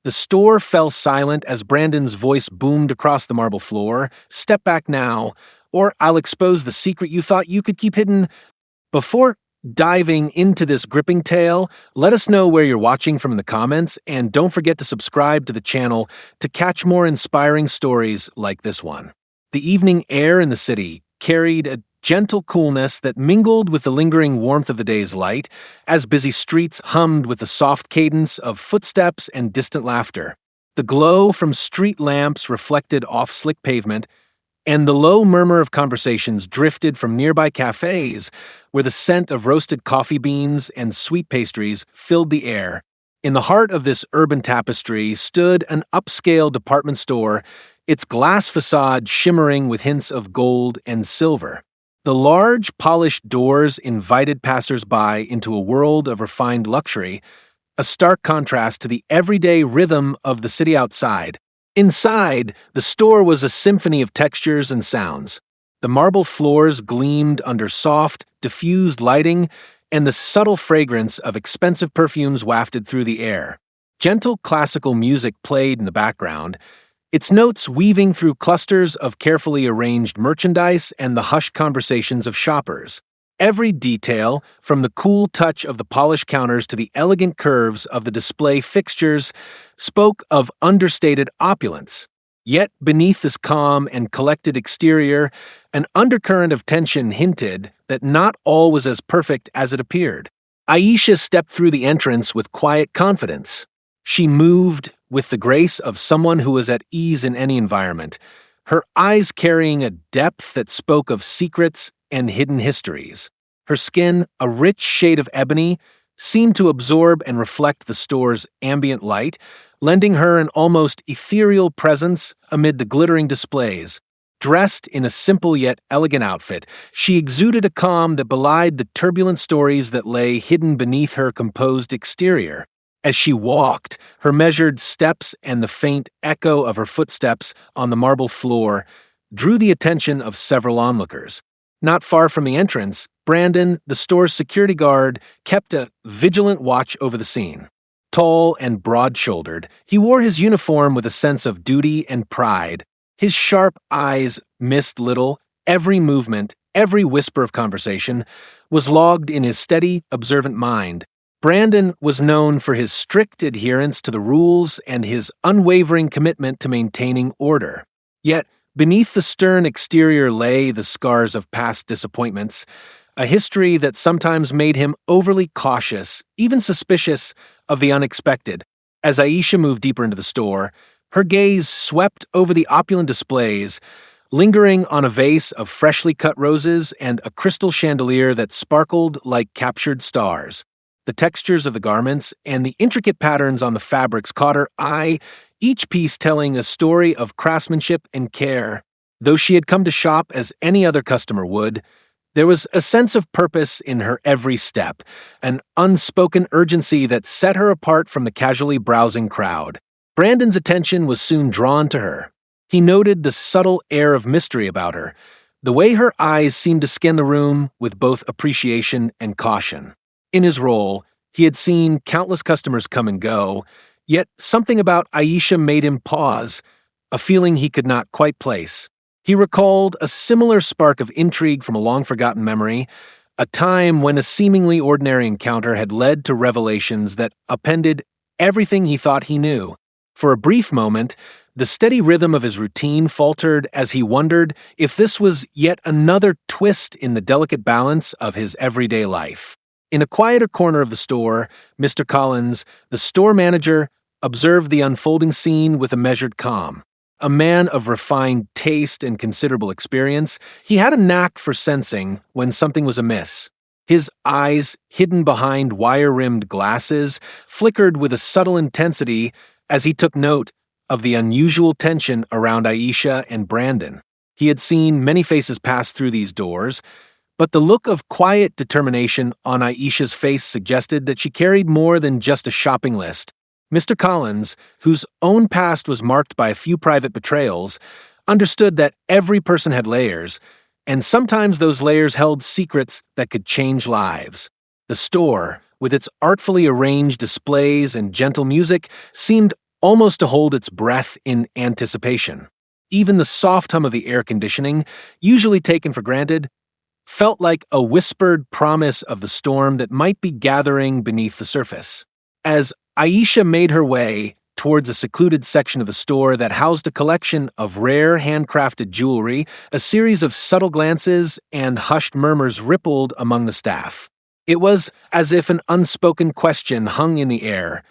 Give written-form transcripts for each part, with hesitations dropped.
The store fell silent as Brandon's voice boomed across the marble floor. "Step back now, or I'll expose the secret you thought you could keep hidden." Before diving into this gripping tale, let us know where you're watching from in the comments, and don't forget to subscribe to the channel to catch more inspiring stories like this one. The evening air in the city carried a gentle coolness that mingled with the lingering warmth of the day's light, as busy streets hummed with the soft cadence of footsteps and distant laughter. The glow from street lamps reflected off slick pavement, and the low murmur of conversations drifted from nearby cafes where the scent of roasted coffee beans and sweet pastries filled the air. In the heart of this urban tapestry stood an upscale department store, its glass facade shimmering with hints of gold and silver. The large, polished doors invited passers-by into a world of refined luxury, a stark contrast to the everyday rhythm of the city outside. Inside, the store was a symphony of textures and sounds. The marble floors gleamed under soft, diffused lighting, and the subtle fragrance of expensive perfumes wafted through the air. Gentle classical music played in the background, its notes weaving through clusters of carefully arranged merchandise and the hushed conversations of shoppers. Every detail, from the cool touch of the polished counters to the elegant curves of the display fixtures, spoke of understated opulence. Yet beneath this calm and collected exterior, an undercurrent of tension hinted that not all was as perfect as it appeared. Aisha stepped through the entrance with quiet confidence. She moved with the grace of someone who was at ease in any environment, her eyes carrying a depth that spoke of secrets and hidden histories. Her skin, a rich shade of ebony, seemed to absorb and reflect the store's ambient light, lending her an almost ethereal presence amid the glittering displays. Dressed in a simple yet elegant outfit, she exuded a calm that belied the turbulent stories that lay hidden beneath her composed exterior. As she walked, her measured steps and the faint echo of her footsteps on the marble floor drew the attention of several onlookers. Not far from the entrance, Brandon, the store's security guard, kept a vigilant watch over the scene. Tall and broad-shouldered, he wore his uniform with a sense of duty and pride. His sharp eyes missed little. Every movement, every whisper of conversation was logged in his steady, observant mind. Brandon was known for his strict adherence to the rules and his unwavering commitment to maintaining order. Yet, beneath the stern exterior lay the scars of past disappointments, a history that sometimes made him overly cautious, even suspicious of the unexpected. As Aisha moved deeper into the store, her gaze swept over the opulent displays, lingering on a vase of freshly cut roses and a crystal chandelier that sparkled like captured stars. The textures of the garments and the intricate patterns on the fabrics caught her eye, each piece telling a story of craftsmanship and care. Though she had come to shop as any other customer would, there was a sense of purpose in her every step, an unspoken urgency that set her apart from the casually browsing crowd. Brandon's attention was soon drawn to her. He noted the subtle air of mystery about her, the way her eyes seemed to scan the room with both appreciation and caution. In his role, he had seen countless customers come and go, yet something about Aisha made him pause, a feeling he could not quite place. He recalled a similar spark of intrigue from a long-forgotten memory, a time when a seemingly ordinary encounter had led to revelations that upended everything he thought he knew. For a brief moment, the steady rhythm of his routine faltered as he wondered if this was yet another twist in the delicate balance of his everyday life. In a quieter corner of the store, Mr. Collins, the store manager, observed the unfolding scene with a measured calm. A man of refined taste and considerable experience, he had a knack for sensing when something was amiss. His eyes, hidden behind wire-rimmed glasses, flickered with a subtle intensity as he took note of the unusual tension around Aisha and Brandon. He had seen many faces pass through these doors, but the look of quiet determination on Aisha's face suggested that she carried more than just a shopping list. Mr. Collins, whose own past was marked by a few private betrayals, understood that every person had layers, and sometimes those layers held secrets that could change lives. The store, with its artfully arranged displays and gentle music, seemed almost to hold its breath in anticipation. Even the soft hum of the air conditioning, usually taken for granted, felt like a whispered promise of the storm that might be gathering beneath the surface. As Aisha made her way towards a secluded section of the store that housed a collection of rare handcrafted jewelry, a series of subtle glances and hushed murmurs rippled among the staff. It was as if an unspoken question hung in the air.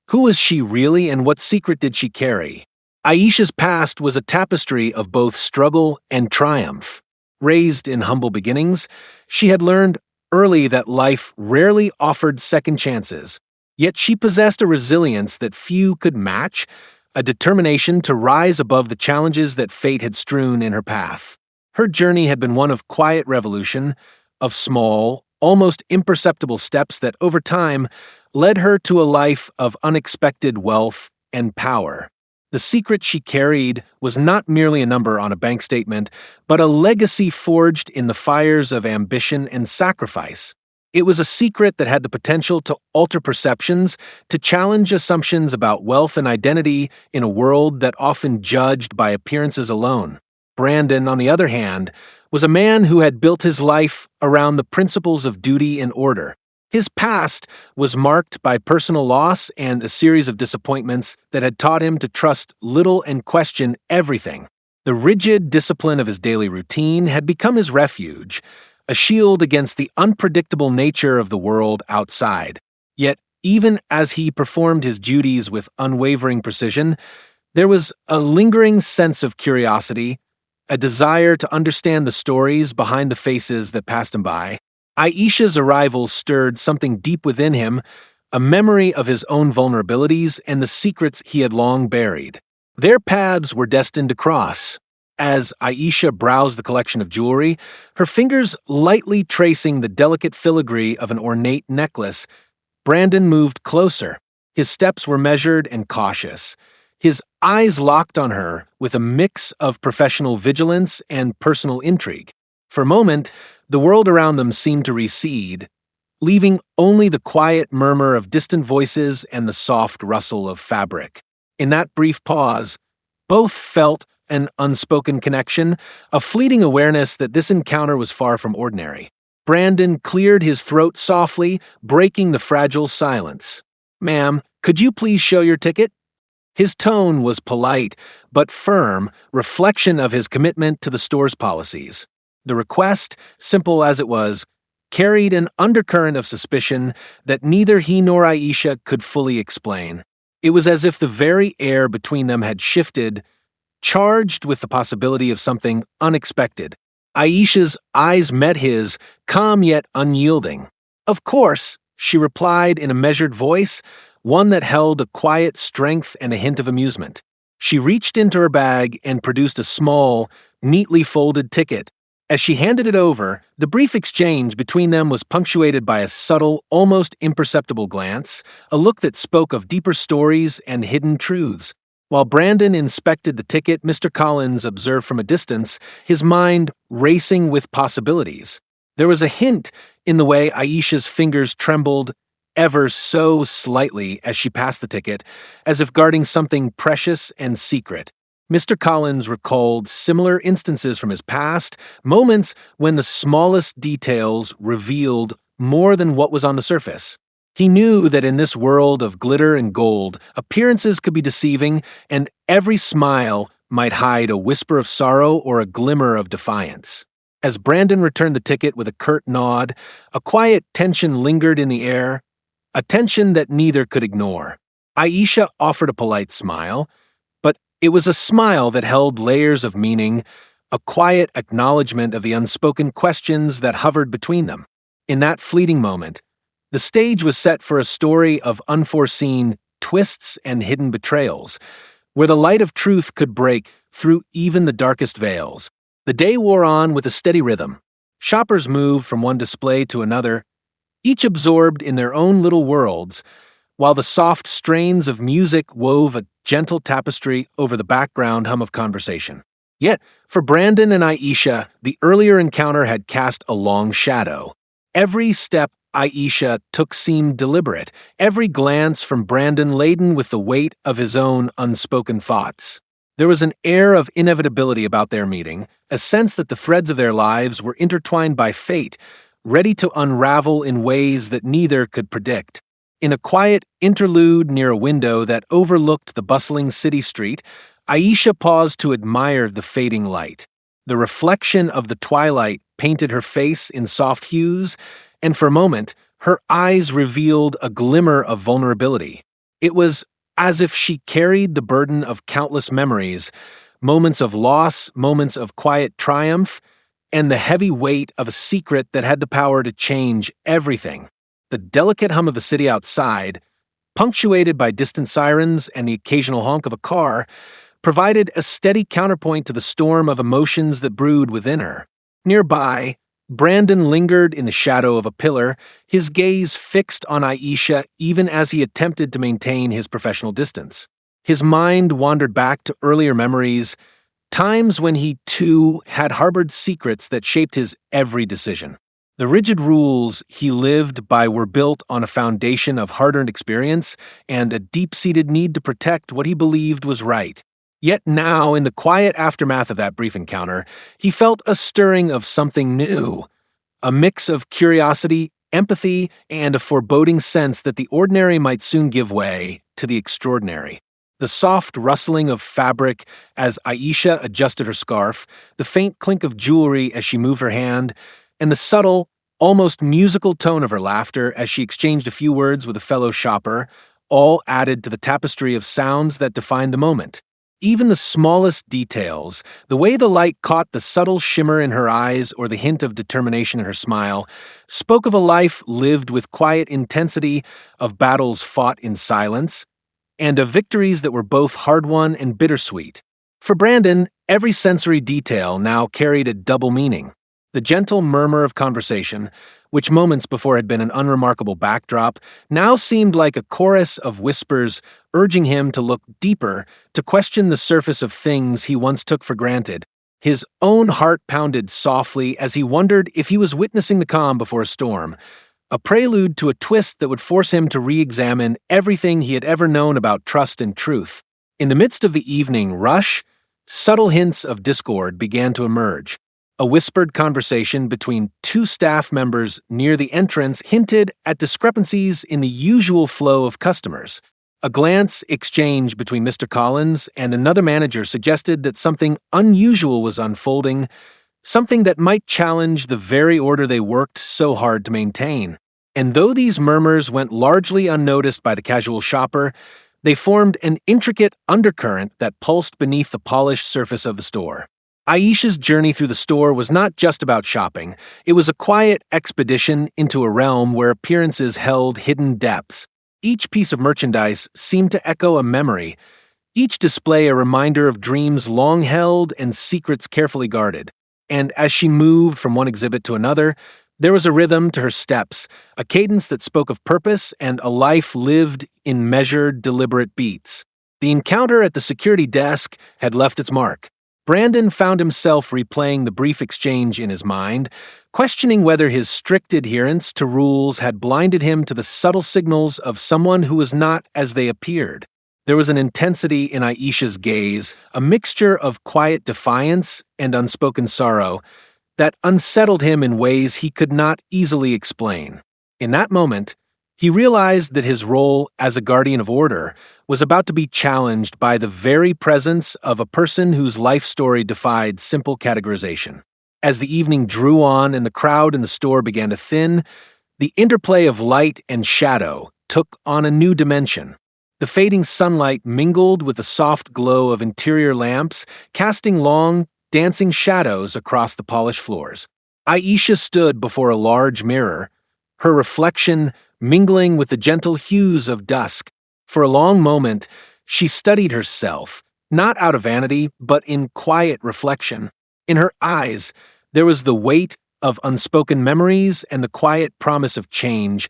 Who was she really, and what secret did she carry? Aisha's past was a tapestry of both struggle and triumph. Raised in humble beginnings, she had learned early that life rarely offered second chances. Yet she possessed a resilience that few could match, a determination to rise above the challenges that fate had strewn in her path. Her journey had been one of quiet revolution, of small, almost imperceptible steps that over time led her to a life of unexpected wealth and power. The secret she carried was not merely a number on a bank statement, but a legacy forged in the fires of ambition and sacrifice. It was a secret that had the potential to alter perceptions, to challenge assumptions about wealth and identity in a world that often judged by appearances alone. Brandon, on the other hand, was a man who had built his life around the principles of duty and order. His past was marked by personal loss and a series of disappointments that had taught him to trust little and question everything. The rigid discipline of his daily routine had become his refuge, a shield against the unpredictable nature of the world outside. Yet, even as he performed his duties with unwavering precision, there was a lingering sense of curiosity, a desire to understand the stories behind the faces that passed him by. Aisha's arrival stirred something deep within him, a memory of his own vulnerabilities and the secrets he had long buried. Their paths were destined to cross. As Aisha browsed the collection of jewelry, her fingers lightly tracing the delicate filigree of an ornate necklace, Brandon moved closer. His steps were measured and cautious. His eyes locked on her with a mix of professional vigilance and personal intrigue. For a moment, the world around them seemed to recede, leaving only the quiet murmur of distant voices and the soft rustle of fabric. In that brief pause, both felt an unspoken connection, a fleeting awareness that this encounter was far from ordinary. Brandon cleared his throat softly, breaking the fragile silence. "Ma'am, could you please show your ticket?" His tone was polite, but firm, reflection of his commitment to the store's policies. The request, simple as it was, carried an undercurrent of suspicion that neither he nor Aisha could fully explain. It was as if the very air between them had shifted, charged with the possibility of something unexpected. Aisha's eyes met his, calm yet unyielding. "Of course," she replied in a measured voice, one that held a quiet strength and a hint of amusement. She reached into her bag and produced a small, neatly folded ticket. As she handed it over, the brief exchange between them was punctuated by a subtle, almost imperceptible glance, a look that spoke of deeper stories and hidden truths. While Brandon inspected the ticket, Mr. Collins observed from a distance, his mind racing with possibilities. There was a hint in the way Aisha's fingers trembled ever so slightly as she passed the ticket, as if guarding something precious and secret. Mr. Collins recalled similar instances from his past, moments when the smallest details revealed more than what was on the surface. He knew that in this world of glitter and gold, appearances could be deceiving, and every smile might hide a whisper of sorrow or a glimmer of defiance. As Brandon returned the ticket with a curt nod, a quiet tension lingered in the air, a tension that neither could ignore. Aisha offered a polite smile, but it was a smile that held layers of meaning, a quiet acknowledgement of the unspoken questions that hovered between them. In that fleeting moment, the stage was set for a story of unforeseen twists and hidden betrayals, where the light of truth could break through even the darkest veils. The day wore on with a steady rhythm. Shoppers moved from one display to another, each absorbed in their own little worlds, while the soft strains of music wove a gentle tapestry over the background hum of conversation. Yet, for Brandon and Aisha, the earlier encounter had cast a long shadow. Every step Aisha took seemed deliberate, every glance from Brandon laden with the weight of his own unspoken thoughts. There was an air of inevitability about their meeting, a sense that the threads of their lives were intertwined by fate, ready to unravel in ways that neither could predict. In a quiet interlude near a window that overlooked the bustling city street, Aisha paused to admire the fading light. The reflection of the twilight painted her face in soft hues, and for a moment, her eyes revealed a glimmer of vulnerability. It was as if she carried the burden of countless memories, moments of loss, moments of quiet triumph, and the heavy weight of a secret that had the power to change everything. The delicate hum of the city outside, punctuated by distant sirens and the occasional honk of a car, provided a steady counterpoint to the storm of emotions that brewed within her. Nearby, Brandon lingered in the shadow of a pillar, his gaze fixed on Aisha even as he attempted to maintain his professional distance. His mind wandered back to earlier memories, times when he, too, had harbored secrets that shaped his every decision. The rigid rules he lived by were built on a foundation of hard-earned experience and a deep-seated need to protect what he believed was right. Yet now, in the quiet aftermath of that brief encounter, he felt a stirring of something new, a mix of curiosity, empathy, and a foreboding sense that the ordinary might soon give way to the extraordinary. The soft rustling of fabric as Aisha adjusted her scarf, the faint clink of jewelry as she moved her hand, and the subtle, almost musical tone of her laughter as she exchanged a few words with a fellow shopper, all added to the tapestry of sounds that defined the moment. Even the smallest details, the way the light caught the subtle shimmer in her eyes or the hint of determination in her smile, spoke of a life lived with quiet intensity, of battles fought in silence, and of victories that were both hard-won and bittersweet. For Brandon, every sensory detail now carried a double meaning. The gentle murmur of conversation, which moments before had been an unremarkable backdrop, now seemed like a chorus of whispers urging him to look deeper, to question the surface of things he once took for granted. His own heart pounded softly as he wondered if he was witnessing the calm before a storm, a prelude to a twist that would force him to re-examine everything he had ever known about trust and truth. In the midst of the evening rush, subtle hints of discord began to emerge. A whispered conversation between two staff members near the entrance hinted at discrepancies in the usual flow of customers. A glance exchanged between Mr. Collins and another manager suggested that something unusual was unfolding, something that might challenge the very order they worked so hard to maintain. And though these murmurs went largely unnoticed by the casual shopper, they formed an intricate undercurrent that pulsed beneath the polished surface of the store. Aisha's journey through the store was not just about shopping. It was a quiet expedition into a realm where appearances held hidden depths. Each piece of merchandise seemed to echo a memory, each display a reminder of dreams long held and secrets carefully guarded. And as she moved from one exhibit to another, there was a rhythm to her steps, a cadence that spoke of purpose and a life lived in measured, deliberate beats. The encounter at the security desk had left its mark. Brandon found himself replaying the brief exchange in his mind, questioning whether his strict adherence to rules had blinded him to the subtle signals of someone who was not as they appeared. There was an intensity in Aisha's gaze, a mixture of quiet defiance and unspoken sorrow, that unsettled him in ways he could not easily explain. In that moment, he realized that his role as a guardian of order was about to be challenged by the very presence of a person whose life story defied simple categorization. As the evening drew on and the crowd in the store began to thin, the interplay of light and shadow took on a new dimension. The fading sunlight mingled with the soft glow of interior lamps, casting long, dancing shadows across the polished floors. Aisha stood before a large mirror, her reflection mingling with the gentle hues of dusk. For a long moment, she studied herself, not out of vanity, but in quiet reflection. In her eyes, there was the weight of unspoken memories and the quiet promise of change,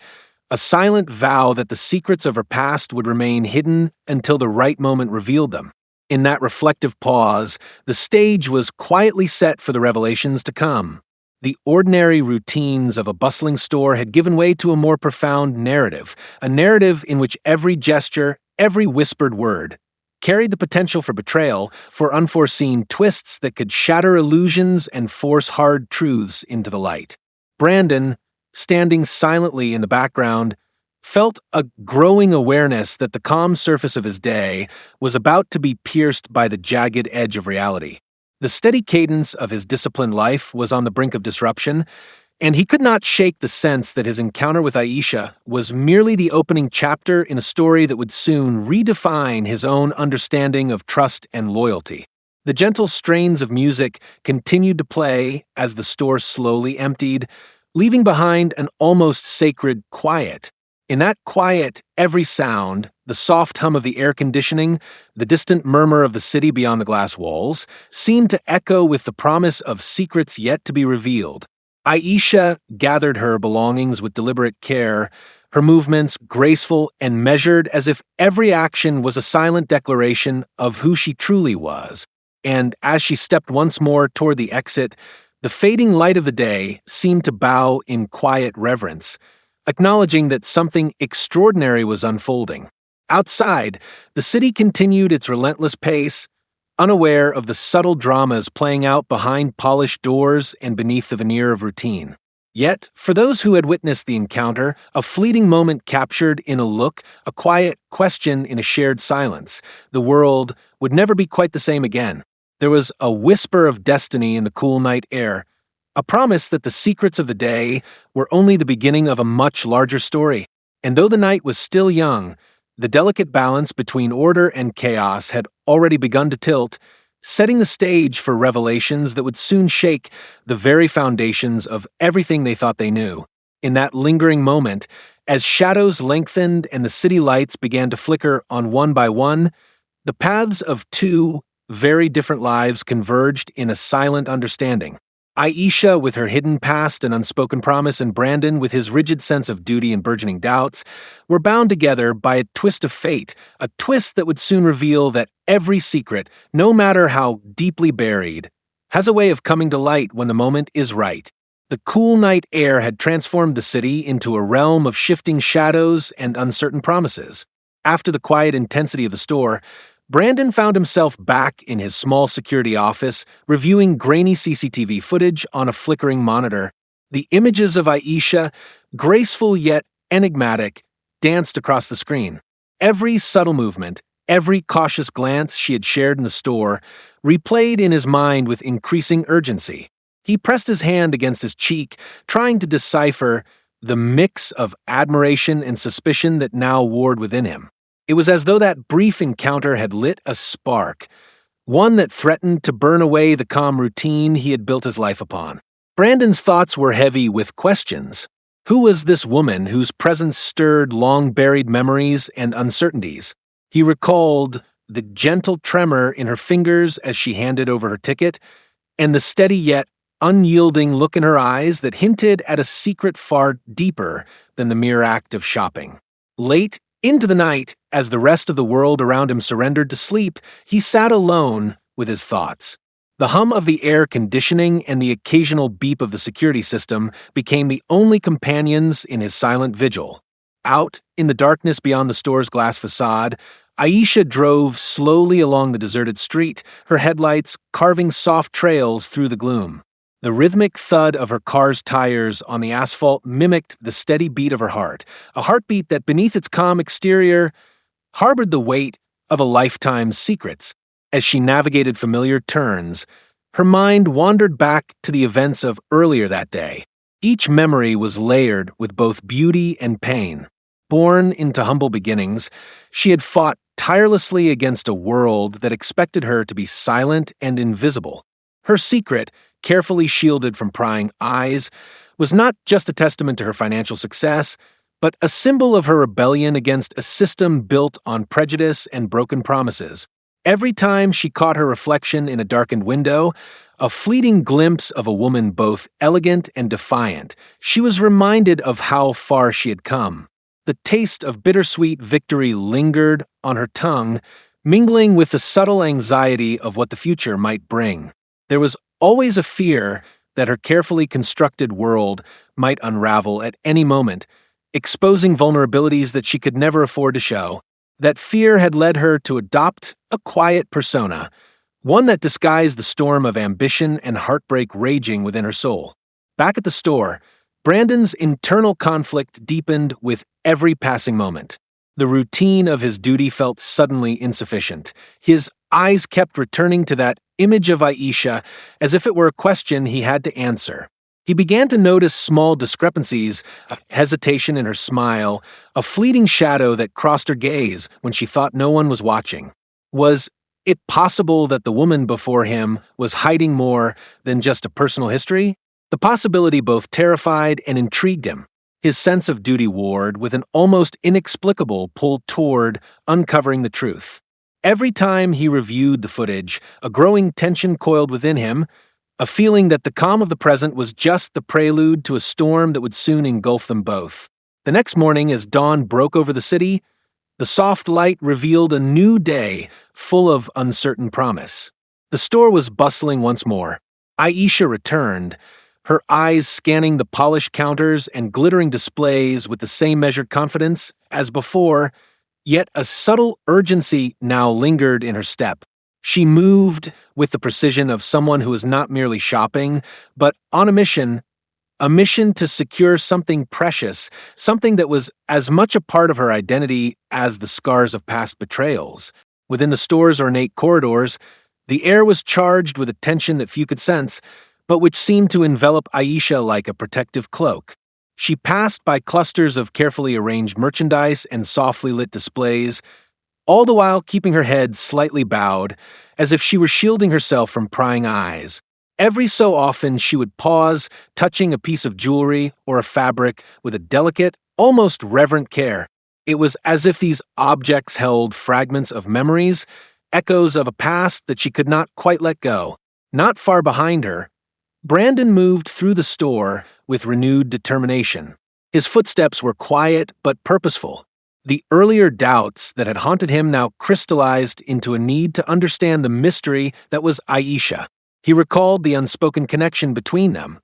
a silent vow that the secrets of her past would remain hidden until the right moment revealed them. In that reflective pause, the stage was quietly set for the revelations to come. The ordinary routines of a bustling store had given way to a more profound narrative, a narrative in which every gesture, every whispered word, carried the potential for betrayal, for unforeseen twists that could shatter illusions and force hard truths into the light. Brandon, standing silently in the background, felt a growing awareness that the calm surface of his day was about to be pierced by the jagged edge of reality. The steady cadence of his disciplined life was on the brink of disruption, and he could not shake the sense that his encounter with Aisha was merely the opening chapter in a story that would soon redefine his own understanding of trust and loyalty. The gentle strains of music continued to play as the store slowly emptied, leaving behind an almost sacred quiet. In that quiet, every sound, the soft hum of the air conditioning, the distant murmur of the city beyond the glass walls, seemed to echo with the promise of secrets yet to be revealed. Aisha gathered her belongings with deliberate care, her movements graceful and measured as if every action was a silent declaration of who she truly was. And as she stepped once more toward the exit, the fading light of the day seemed to bow in quiet reverence, acknowledging that something extraordinary was unfolding. Outside, the city continued its relentless pace, unaware of the subtle dramas playing out behind polished doors and beneath the veneer of routine. Yet, for those who had witnessed the encounter, a fleeting moment captured in a look, a quiet question in a shared silence. The world would never be quite the same again. There was a whisper of destiny in the cool night air, a promise that the secrets of the day were only the beginning of a much larger story. And though the night was still young, the delicate balance between order and chaos had already begun to tilt, setting the stage for revelations that would soon shake the very foundations of everything they thought they knew. In that lingering moment, as shadows lengthened and the city lights began to flicker on one by one, the paths of two very different lives converged in a silent understanding. Aisha with her hidden past and unspoken promise, and Brandon with his rigid sense of duty and burgeoning doubts, were bound together by a twist of fate, a twist that would soon reveal that every secret, no matter how deeply buried, has a way of coming to light when the moment is right. The cool night air had transformed the city into a realm of shifting shadows and uncertain promises. After the quiet intensity of the store, Brandon found himself back in his small security office, reviewing grainy CCTV footage on a flickering monitor. The images of Aisha, graceful yet enigmatic, danced across the screen. Every subtle movement, every cautious glance she had shared in the store, replayed in his mind with increasing urgency. He pressed his hand against his cheek, trying to decipher the mix of admiration and suspicion that now warred within him. It was as though that brief encounter had lit a spark, one that threatened to burn away the calm routine he had built his life upon. Brandon's thoughts were heavy with questions. Who was this woman whose presence stirred long-buried memories and uncertainties? He recalled the gentle tremor in her fingers as she handed over her ticket, and the steady yet unyielding look in her eyes that hinted at a secret far deeper than the mere act of shopping. Late into the night, as the rest of the world around him surrendered to sleep, he sat alone with his thoughts. The hum of the air conditioning and the occasional beep of the security system became the only companions in his silent vigil. Out in the darkness beyond the store's glass facade, Aisha drove slowly along the deserted street, her headlights carving soft trails through the gloom. The rhythmic thud of her car's tires on the asphalt mimicked the steady beat of her heart, a heartbeat that beneath its calm exterior harbored the weight of a lifetime's secrets. As she navigated familiar turns, her mind wandered back to the events of earlier that day. Each memory was layered with both beauty and pain. Born into humble beginnings, she had fought tirelessly against a world that expected her to be silent and invisible. Her secret, carefully shielded from prying eyes, was not just a testament to her financial success, but a symbol of her rebellion against a system built on prejudice and broken promises. Every time she caught her reflection in a darkened window, a fleeting glimpse of a woman both elegant and defiant, she was reminded of how far she had come. The taste of bittersweet victory lingered on her tongue, mingling with the subtle anxiety of what the future might bring. There was always a fear that her carefully constructed world might unravel at any moment, exposing vulnerabilities that she could never afford to show. That fear had led her to adopt a quiet persona, one that disguised the storm of ambition and heartbreak raging within her soul. Back at the store, Brandon's internal conflict deepened with every passing moment. The routine of his duty felt suddenly insufficient. His eyes kept returning to that image of Aisha as if it were a question he had to answer. He began to notice small discrepancies, a hesitation in her smile, a fleeting shadow that crossed her gaze when she thought no one was watching. Was it possible that the woman before him was hiding more than just a personal history? The possibility both terrified and intrigued him. His sense of duty warred with an almost inexplicable pull toward uncovering the truth. Every time he reviewed the footage, a growing tension coiled within him, a feeling that the calm of the present was just the prelude to a storm that would soon engulf them both. The next morning, as dawn broke over the city, the soft light revealed a new day full of uncertain promise. The store was bustling once more. Aisha returned, her eyes scanning the polished counters and glittering displays with the same measured confidence as before, yet a subtle urgency now lingered in her step. She moved with the precision of someone who is not merely shopping, but on a mission to secure something precious, something that was as much a part of her identity as the scars of past betrayals. Within the store's ornate corridors, the air was charged with a tension that few could sense, but which seemed to envelop Aisha like a protective cloak. She passed by clusters of carefully arranged merchandise and softly lit displays, all the while keeping her head slightly bowed, as if she were shielding herself from prying eyes. Every so often she would pause, touching a piece of jewelry or a fabric with a delicate, almost reverent care. It was as if these objects held fragments of memories, echoes of a past that she could not quite let go. Not far behind her, Brandon moved through the store with renewed determination. His footsteps were quiet but purposeful. The earlier doubts that had haunted him now crystallized into a need to understand the mystery that was Aisha. He recalled the unspoken connection between them,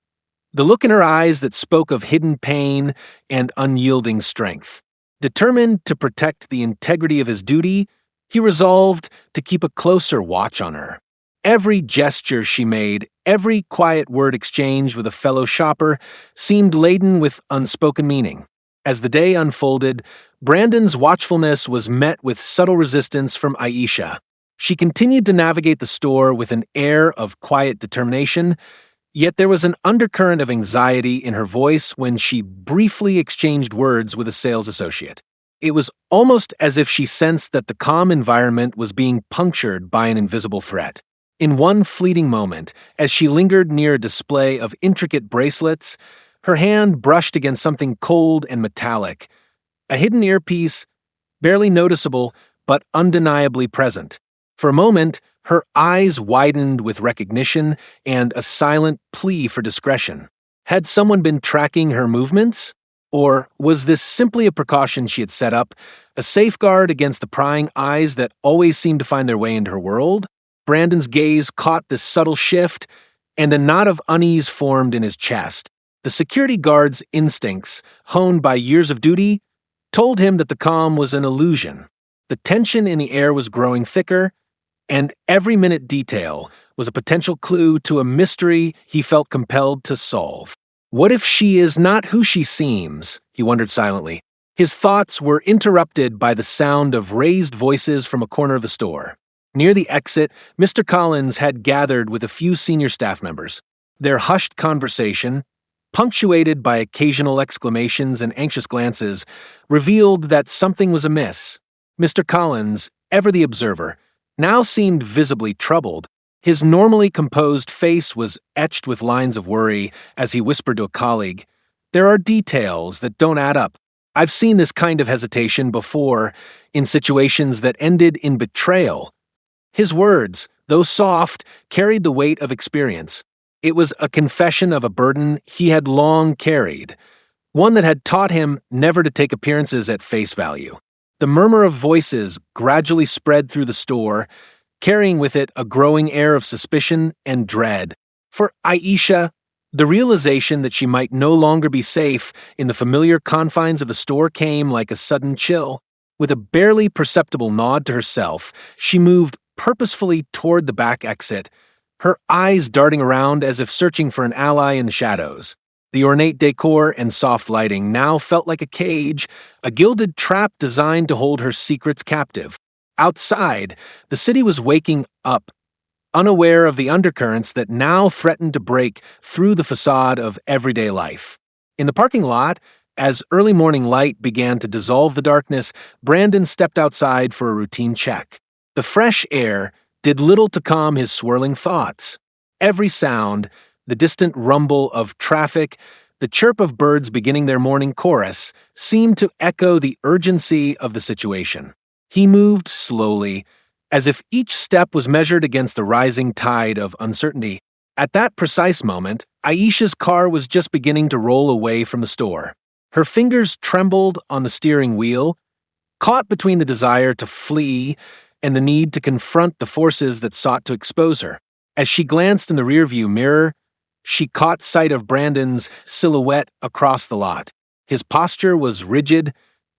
the look in her eyes that spoke of hidden pain and unyielding strength. Determined to protect the integrity of his duty, he resolved to keep a closer watch on her. Every gesture she made, every quiet word exchanged with a fellow shopper seemed laden with unspoken meaning. As the day unfolded, Brandon's watchfulness was met with subtle resistance from Aisha. She continued to navigate the store with an air of quiet determination, yet there was an undercurrent of anxiety in her voice when she briefly exchanged words with a sales associate. It was almost as if she sensed that the calm environment was being punctured by an invisible threat. In one fleeting moment, as she lingered near a display of intricate bracelets, her hand brushed against something cold and metallic, a hidden earpiece, barely noticeable but undeniably present. For a moment, her eyes widened with recognition and a silent plea for discretion. Had someone been tracking her movements? Or was this simply a precaution she had set up, a safeguard against the prying eyes that always seemed to find their way into her world? Brandon's gaze caught this subtle shift, and a knot of unease formed in his chest. The security guard's instincts, honed by years of duty, told him that the calm was an illusion. The tension in the air was growing thicker, and every minute detail was a potential clue to a mystery he felt compelled to solve. What if she is not who she seems? He wondered silently. His thoughts were interrupted by the sound of raised voices from a corner of the store. Near the exit, Mr. Collins had gathered with a few senior staff members. Their hushed conversation, punctuated by occasional exclamations and anxious glances, revealed that something was amiss. Mr. Collins, ever the observer, now seemed visibly troubled. His normally composed face was etched with lines of worry as he whispered to a colleague, "There are details that don't add up. I've seen this kind of hesitation before in situations that ended in betrayal." His words, though soft, carried the weight of experience. It was a confession of a burden he had long carried, one that had taught him never to take appearances at face value. The murmur of voices gradually spread through the store, carrying with it a growing air of suspicion and dread. For Aisha, The realization that she might no longer be safe in the familiar confines of the store came like a sudden chill. With a barely perceptible nod to herself, she moved purposefully toward the back exit, her eyes darting around as if searching for an ally in the shadows. The ornate decor and soft lighting now felt like a cage, a gilded trap designed to hold her secrets captive. Outside, the city was waking up, unaware of the undercurrents that now threatened to break through the facade of everyday life. In the parking lot, as early morning light began to dissolve the darkness, Brandon stepped outside for a routine check. The fresh air did little to calm his swirling thoughts. Every sound, the distant rumble of traffic, the chirp of birds beginning their morning chorus, seemed to echo the urgency of the situation. He moved slowly, as if each step was measured against the rising tide of uncertainty. At that precise moment, Aisha's car was just beginning to roll away from the store. Her fingers trembled on the steering wheel, caught between the desire to flee and the need to confront the forces that sought to expose her. As she glanced in the rearview mirror, she caught sight of Brandon's silhouette across the lot. His posture was rigid,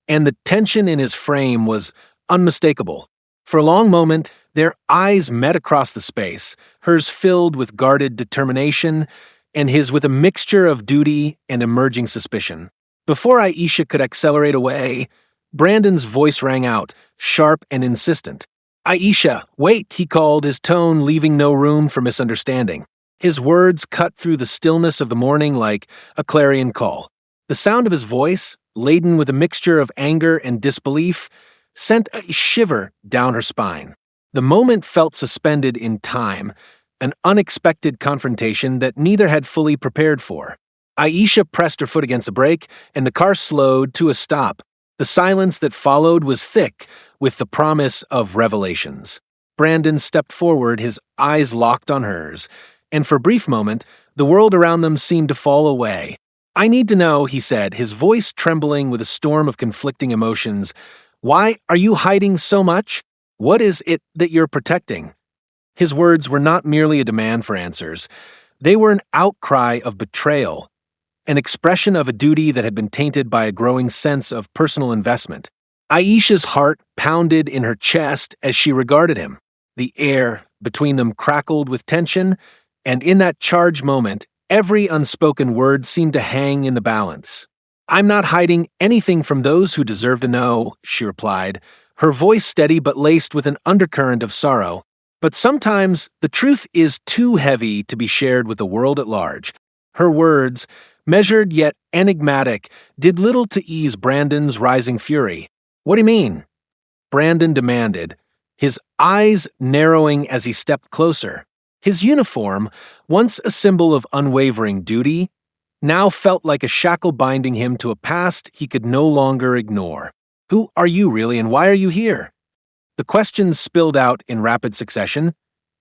and the tension in his frame was unmistakable. For a long moment, their eyes met across the space, hers filled with guarded determination, and his with a mixture of duty and emerging suspicion. Before Aisha could accelerate away, Brandon's voice rang out, sharp and insistent. "Aisha, wait," he called, his tone leaving no room for misunderstanding. His words cut through the stillness of the morning like a clarion call. The sound of his voice, laden with a mixture of anger and disbelief, sent a shiver down her spine. The moment felt suspended in time, an unexpected confrontation that neither had fully prepared for. Aisha pressed her foot against the brake, and the car slowed to a stop. The silence that followed was thick with the promise of revelations. Brandon stepped forward, his eyes locked on hers, and for a brief moment, the world around them seemed to fall away. "I need to know," he said, his voice trembling with a storm of conflicting emotions. "Why are you hiding so much? What is it that you're protecting?" His words were not merely a demand for answers. They were an outcry of betrayal, an expression of a duty that had been tainted by a growing sense of personal investment. Aisha's heart pounded in her chest as she regarded him. The air between them crackled with tension, and in that charged moment, every unspoken word seemed to hang in the balance. "I'm not hiding anything from those who deserve to know," she replied, her voice steady but laced with an undercurrent of sorrow. "But sometimes the truth is too heavy to be shared with the world at large." Her words, measured yet enigmatic, did little to ease Brandon's rising fury. "What do you mean?" Brandon demanded, his eyes narrowing as he stepped closer. His uniform, once a symbol of unwavering duty, now felt like a shackle binding him to a past he could no longer ignore. "Who are you really, and why are you here?" The questions spilled out in rapid succession,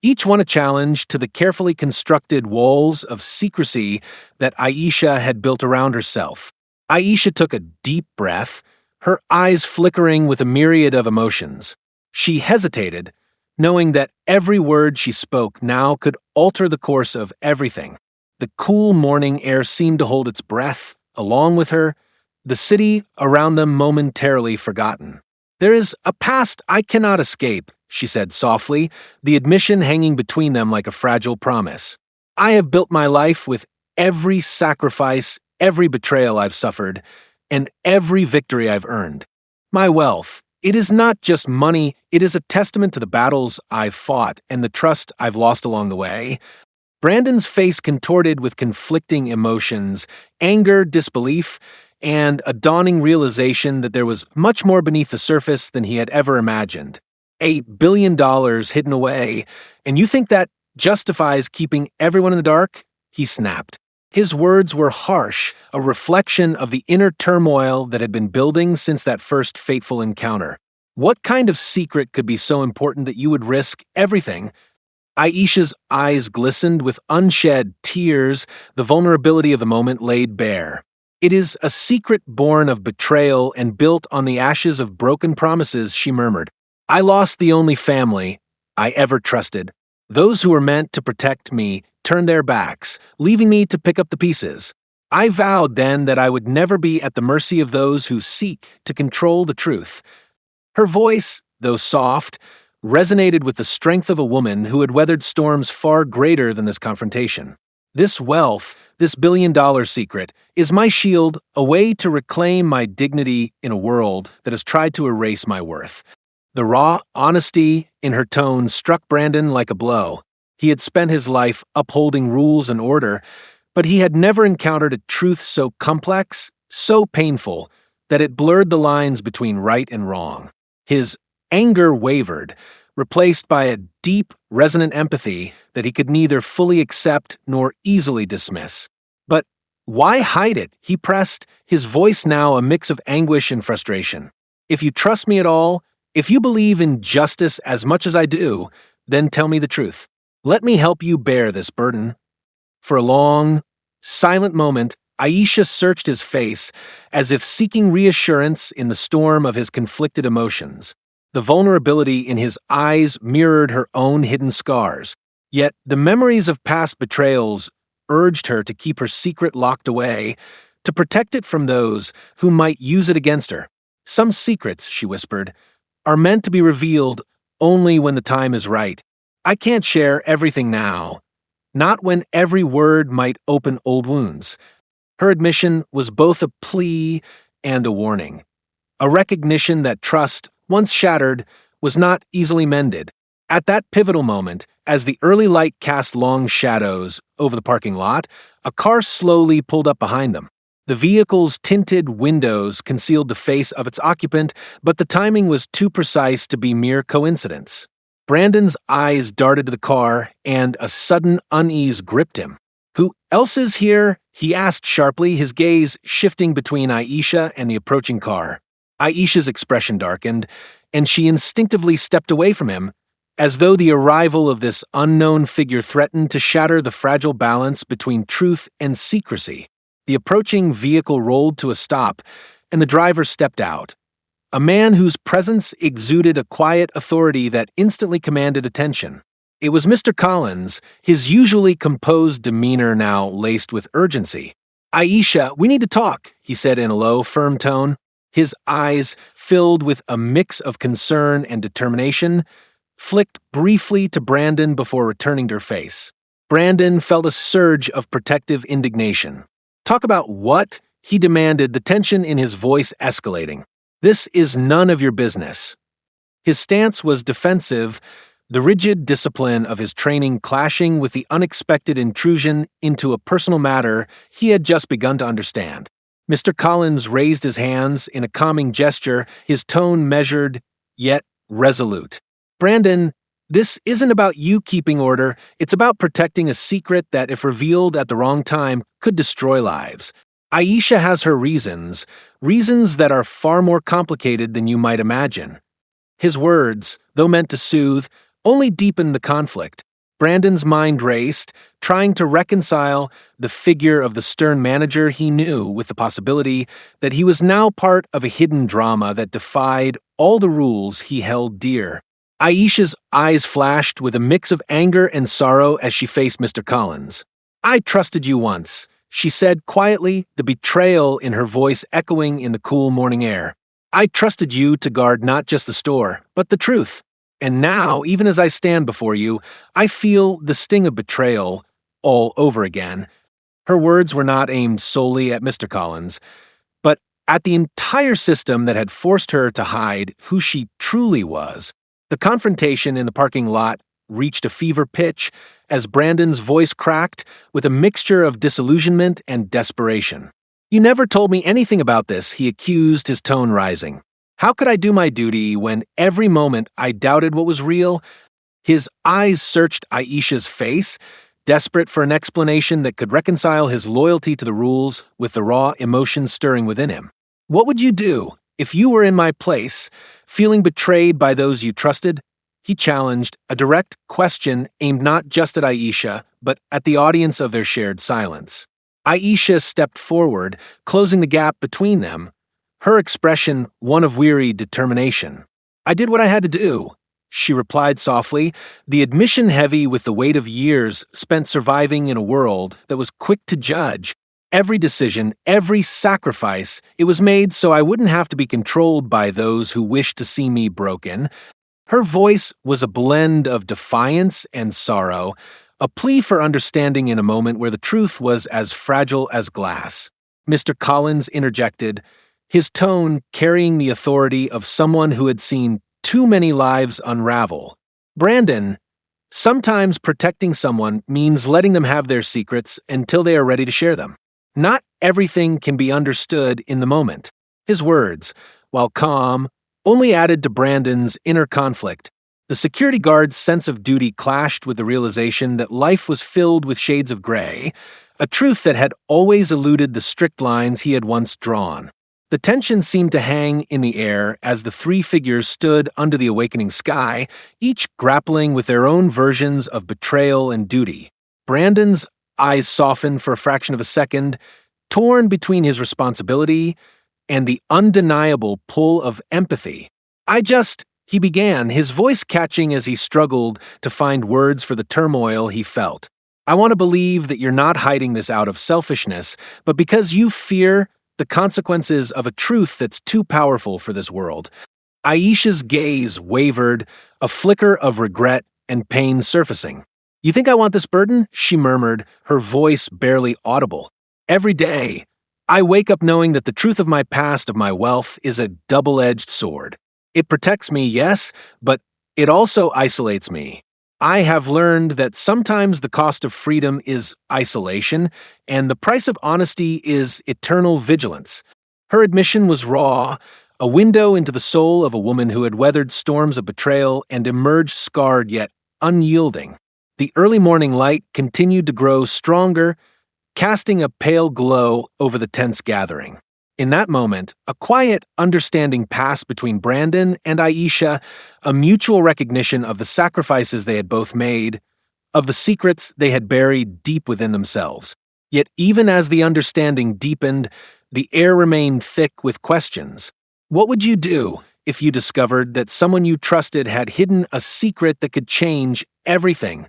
each one a challenge to the carefully constructed walls of secrecy that Aisha had built around herself. Aisha took a deep breath, her eyes flickering with a myriad of emotions. She hesitated, knowing that every word she spoke now could alter the course of everything. The cool morning air seemed to hold its breath, along with her, the city around them momentarily forgotten. "There is a past I cannot escape," she said softly, the admission hanging between them like a fragile promise. "I have built my life with every sacrifice, every betrayal I've suffered, and every victory I've earned. My wealth, it is not just money, it is a testament to the battles I've fought and the trust I've lost along the way." Brandon's face contorted with conflicting emotions, anger, disbelief, and a dawning realization that there was much more beneath the surface than he had ever imagined. $8 billion hidden away, and you think that justifies keeping everyone in the dark? He snapped. His words were harsh, a reflection of the inner turmoil that had been building since that first fateful encounter. What kind of secret could be so important that you would risk everything? Aisha's eyes glistened with unshed tears, the vulnerability of the moment laid bare. "It is a secret born of betrayal and built on the ashes of broken promises," she murmured. "I lost the only family I ever trusted. Those who were meant to protect me turned their backs, leaving me to pick up the pieces. I vowed then that I would never be at the mercy of those who seek to control the truth. Her voice, though soft, resonated with the strength of a woman who had weathered storms far greater than this confrontation. This wealth, this billion-dollar secret, is my shield, a way to reclaim my dignity in a world that has tried to erase my worth. The raw honesty in her tone struck Brandon like a blow. He had spent his life upholding rules and order, but he had never encountered a truth so complex, so painful, that it blurred the lines between right and wrong. His anger wavered, replaced by a deep, resonant empathy that he could neither fully accept nor easily dismiss. But why hide it? He pressed, his voice now a mix of anguish and frustration. If you trust me at all, if you believe in justice as much as I do, then tell me the truth. Let me help you bear this burden. For a long, silent moment, Aisha searched his face as if seeking reassurance in the storm of his conflicted emotions. The vulnerability in his eyes mirrored her own hidden scars, yet the memories of past betrayals urged her to keep her secret locked away, to protect it from those who might use it against her. Some secrets, she whispered, are meant to be revealed only when the time is right. I can't share everything now, not when every word might open old wounds. Her admission was both a plea and a warning, a recognition that trust, once shattered, was not easily mended. At that pivotal moment, as the early light cast long shadows over the parking lot, a car slowly pulled up behind them. The vehicle's tinted windows concealed the face of its occupant, but the timing was too precise to be mere coincidence. Brandon's eyes darted to the car, and a sudden unease gripped him. "Who else is here?" he asked sharply, his gaze shifting between Aisha and the approaching car. Aisha's expression darkened, and she instinctively stepped away from him, as though the arrival of this unknown figure threatened to shatter the fragile balance between truth and secrecy. The approaching vehicle rolled to a stop, and the driver stepped out. A man whose presence exuded a quiet authority that instantly commanded attention. It was Mr. Collins, his usually composed demeanor now laced with urgency. "Aisha, we need to talk," he said in a low, firm tone. His eyes, filled with a mix of concern and determination, flicked briefly to Brandon before returning to her face. Brandon felt a surge of protective indignation. "Talk about what?" he demanded, the tension in his voice escalating. "This is none of your business." His stance was defensive, the rigid discipline of his training clashing with the unexpected intrusion into a personal matter he had just begun to understand. Mr. Collins raised his hands in a calming gesture, his tone measured, yet resolute. "Brandon, this isn't about you keeping order, it's about protecting a secret that, if revealed at the wrong time, could destroy lives. Aisha has her reasons, reasons that are far more complicated than you might imagine." His words, though meant to soothe, only deepened the conflict. Brandon's mind raced, trying to reconcile the figure of the stern manager he knew with the possibility that he was now part of a hidden drama that defied all the rules he held dear. Aisha's eyes flashed with a mix of anger and sorrow as she faced Mr. Collins. "I trusted you once," she said quietly, the betrayal in her voice echoing in the cool morning air. "I trusted you to guard not just the store, but the truth. And now, even as I stand before you, I feel the sting of betrayal all over again." Her words were not aimed solely at Mr. Collins, but at the entire system that had forced her to hide who she truly was. The confrontation in the parking lot reached a fever pitch as Brandon's voice cracked with a mixture of disillusionment and desperation. "You never told me anything about this," he accused, his tone rising. "How could I do my duty when every moment I doubted what was real?" His eyes searched Aisha's face, desperate for an explanation that could reconcile his loyalty to the rules with the raw emotions stirring within him. "What would you do if you were in my place, feeling betrayed by those you trusted?" He challenged, a direct question aimed not just at Aisha, but at the audience of their shared silence. Aisha stepped forward, closing the gap between them, her expression one of weary determination. "I did what I had to do. she replied softly, the admission heavy with the weight of years spent surviving in a world that was quick to judge. Every decision, every sacrifice, it was made so I wouldn't have to be controlled by those who wished to see me broken. Her voice was a blend of defiance and sorrow, a plea for understanding in a moment where the truth was as fragile as glass. Mr. Collins interjected, his tone carrying the authority of someone who had seen too many lives unravel. Brandon, sometimes protecting someone means letting them have their secrets until they are ready to share them. Not everything can be understood in the moment. His words, while calm, only added to Brandon's inner conflict. The security guard's sense of duty clashed with the realization that life was filled with shades of gray, a truth that had always eluded the strict lines he had once drawn. The tension seemed to hang in the air as the three figures stood under the awakening sky, each grappling with their own versions of betrayal and duty. Brandon's eyes softened for a fraction of a second, torn between his responsibility and the undeniable pull of empathy. He began, his voice catching as he struggled to find words for the turmoil he felt. I want to believe that you're not hiding this out of selfishness, but because you fear the consequences of a truth that's too powerful for this world. Aisha's gaze wavered, a flicker of regret and pain surfacing. You think I want this burden? She murmured, her voice barely audible. Every day, I wake up knowing that the truth of my past, of my wealth, is a double-edged sword. It protects me, yes, but it also isolates me. I have learned that sometimes the cost of freedom is isolation, and the price of honesty is eternal vigilance. Her admission was raw, a window into the soul of a woman who had weathered storms of betrayal and emerged scarred yet unyielding. The early morning light continued to grow stronger, casting a pale glow over the tense gathering. In that moment, a quiet understanding passed between Brandon and Aisha, a mutual recognition of the sacrifices they had both made, of the secrets they had buried deep within themselves. Yet even as the understanding deepened, the air remained thick with questions. What would you do if you discovered that someone you trusted had hidden a secret that could change everything?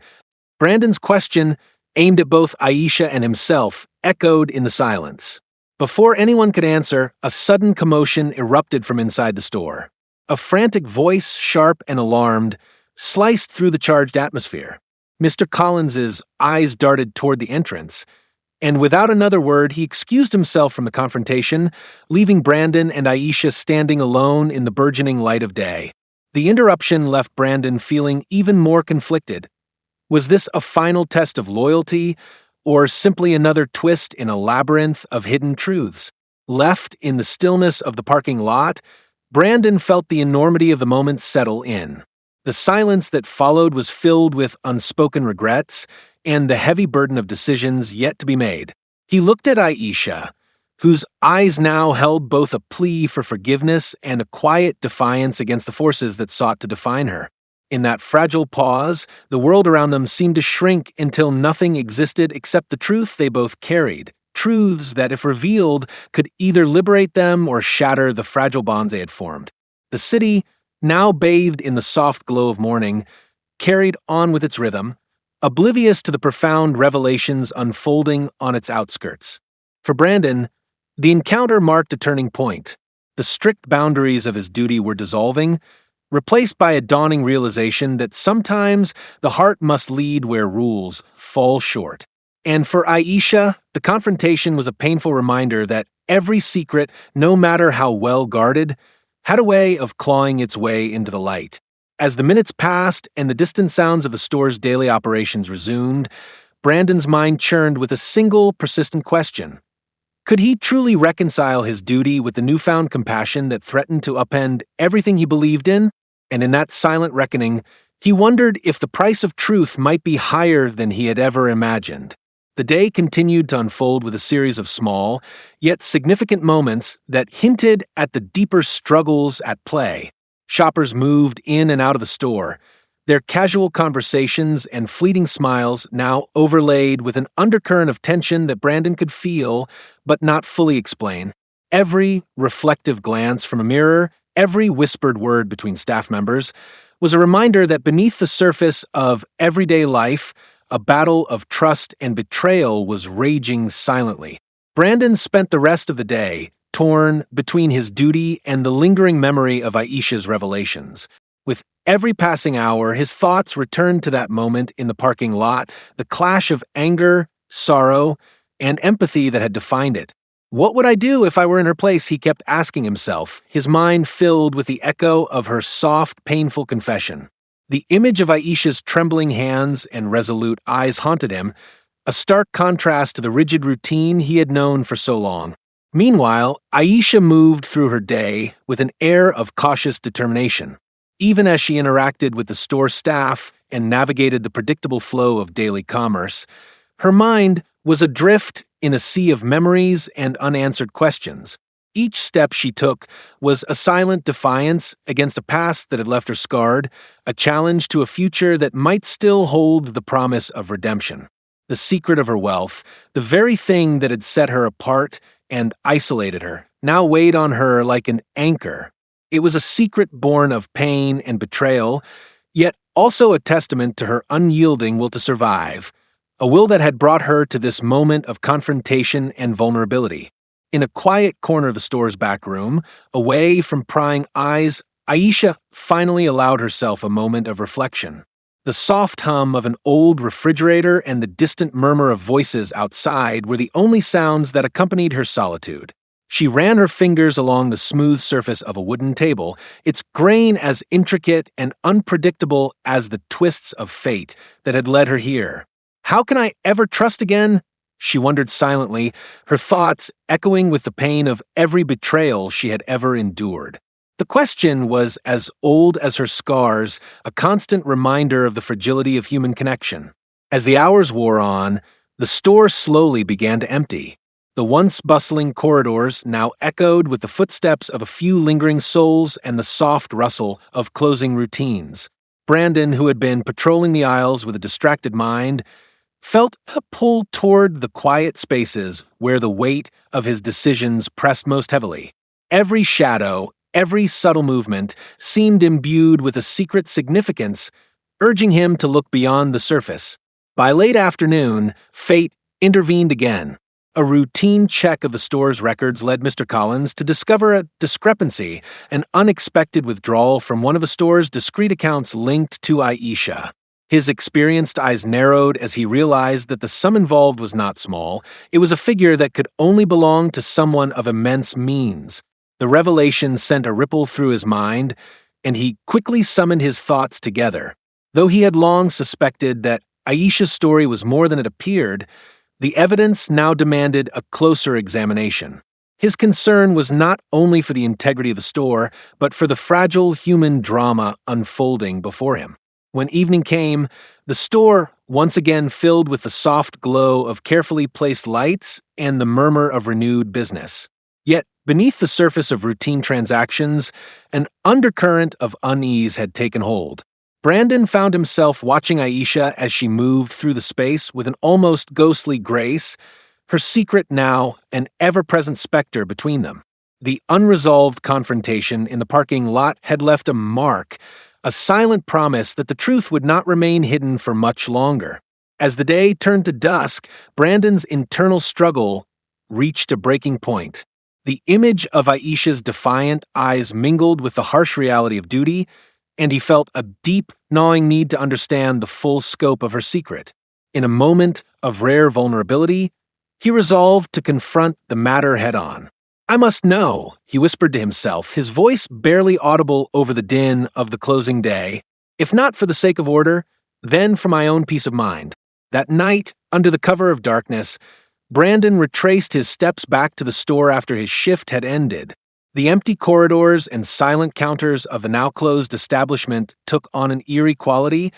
Brandon's question, aimed at both Aisha and himself, echoed in the silence. Before anyone could answer, a sudden commotion erupted from inside the store. A frantic voice, sharp and alarmed, sliced through the charged atmosphere. Mr. Collins's eyes darted toward the entrance, and without another word, he excused himself from the confrontation, leaving Brandon and Aisha standing alone in the burgeoning light of day. The interruption left Brandon feeling even more conflicted. Was this a final test of loyalty, or simply another twist in a labyrinth of hidden truths? Left in the stillness of the parking lot, Brandon felt the enormity of the moment settle in. The silence that followed was filled with unspoken regrets and the heavy burden of decisions yet to be made. He looked at Aisha, whose eyes now held both a plea for forgiveness and a quiet defiance against the forces that sought to define her. In that fragile pause, the world around them seemed to shrink until nothing existed except the truth they both carried, truths that, if revealed, could either liberate them or shatter the fragile bonds they had formed. The city, now bathed in the soft glow of morning, carried on with its rhythm, oblivious to the profound revelations unfolding on its outskirts. For Brandon, the encounter marked a turning point. The strict boundaries of his duty were dissolving, replaced by a dawning realization that sometimes the heart must lead where rules fall short. And for Aisha, the confrontation was a painful reminder that every secret, no matter how well guarded, had a way of clawing its way into the light. As the minutes passed and the distant sounds of the store's daily operations resumed, Brandon's mind churned with a single persistent question. Could he truly reconcile his duty with the newfound compassion that threatened to upend everything he believed in? And in that silent reckoning, he wondered if the price of truth might be higher than he had ever imagined. The day continued to unfold with a series of small, yet significant moments that hinted at the deeper struggles at play. Shoppers moved in and out of the store, their casual conversations and fleeting smiles now overlaid with an undercurrent of tension that Brandon could feel, but not fully explain. Every reflective glance from a mirror, every whispered word between staff members, was a reminder that beneath the surface of everyday life, a battle of trust and betrayal was raging silently. Brandon spent the rest of the day torn between his duty and the lingering memory of Aisha's revelations. With every passing hour, his thoughts returned to that moment in the parking lot, the clash of anger, sorrow, and empathy that had defined it. What would I do if I were in her place, he kept asking himself, his mind filled with the echo of her soft, painful confession. The image of Aisha's trembling hands and resolute eyes haunted him, a stark contrast to the rigid routine he had known for so long. Meanwhile, Aisha moved through her day with an air of cautious determination. Even as she interacted with the store staff and navigated the predictable flow of daily commerce, her mind was adrift in a sea of memories and unanswered questions. Each step she took was a silent defiance against a past that had left her scarred, a challenge to a future that might still hold the promise of redemption. The secret of her wealth, the very thing that had set her apart and isolated her, now weighed on her like an anchor. It was a secret born of pain and betrayal, yet also a testament to her unyielding will to survive, a will that had brought her to this moment of confrontation and vulnerability. In a quiet corner of the store's back room, away from prying eyes, Aisha finally allowed herself a moment of reflection. The soft hum of an old refrigerator and the distant murmur of voices outside were the only sounds that accompanied her solitude. She ran her fingers along the smooth surface of a wooden table, its grain as intricate and unpredictable as the twists of fate that had led her here. How can I ever trust again? She wondered silently, her thoughts echoing with the pain of every betrayal she had ever endured. The question was as old as her scars, a constant reminder of the fragility of human connection. As the hours wore on, the store slowly began to empty. The once bustling corridors now echoed with the footsteps of a few lingering souls and the soft rustle of closing routines. Brandon, who had been patrolling the aisles with a distracted mind, felt a pull toward the quiet spaces where the weight of his decisions pressed most heavily. Every shadow, every subtle movement seemed imbued with a secret significance, urging him to look beyond the surface. By late afternoon, fate intervened again. A routine check of the store's records led Mr. Collins to discover a discrepancy, an unexpected withdrawal from one of the store's discreet accounts linked to Aisha. His experienced eyes narrowed as he realized that the sum involved was not small. It was a figure that could only belong to someone of immense means. The revelation sent a ripple through his mind, and he quickly summoned his thoughts together. Though he had long suspected that Aisha's story was more than it appeared, the evidence now demanded a closer examination. His concern was not only for the integrity of the store, but for the fragile human drama unfolding before him. When evening came, the store once again filled with the soft glow of carefully placed lights and the murmur of renewed business. Yet, beneath the surface of routine transactions, an undercurrent of unease had taken hold. Brandon found himself watching Aisha as she moved through the space with an almost ghostly grace, her secret now an ever-present specter between them. The unresolved confrontation in the parking lot had left a mark, a silent promise that the truth would not remain hidden for much longer. As the day turned to dusk, Brandon's internal struggle reached a breaking point. The image of Aisha's defiant eyes mingled with the harsh reality of duty, and he felt a deep, gnawing need to understand the full scope of her secret. In a moment of rare vulnerability, he resolved to confront the matter head-on. "I must know," he whispered to himself, his voice barely audible over the din of the closing day. "If not for the sake of order, then for my own peace of mind." That night, under the cover of darkness, Brandon retraced his steps back to the store after his shift had ended. The empty corridors and silent counters of the now-closed establishment took on an eerie quality,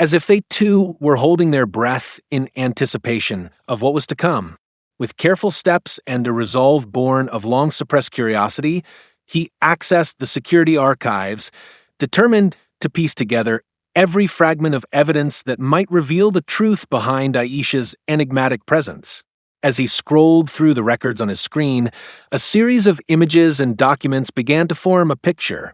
as if they too were holding their breath in anticipation of what was to come. With careful steps and a resolve born of long-suppressed curiosity, he accessed the security archives, determined to piece together every fragment of evidence that might reveal the truth behind Aisha's enigmatic presence. As he scrolled through the records on his screen, a series of images and documents began to form a picture.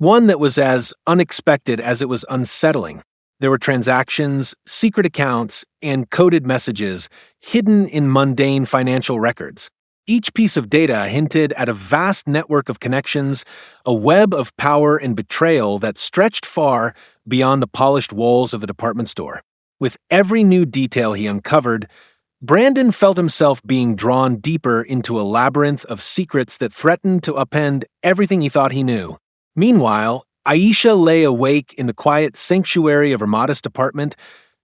One that was as unexpected as it was unsettling. There were transactions, secret accounts, and coded messages hidden in mundane financial records. Each piece of data hinted at a vast network of connections, a web of power and betrayal that stretched far beyond the polished walls of the department store. With every new detail he uncovered, Brandon felt himself being drawn deeper into a labyrinth of secrets that threatened to upend everything he thought he knew. Meanwhile, Aisha lay awake in the quiet sanctuary of her modest apartment,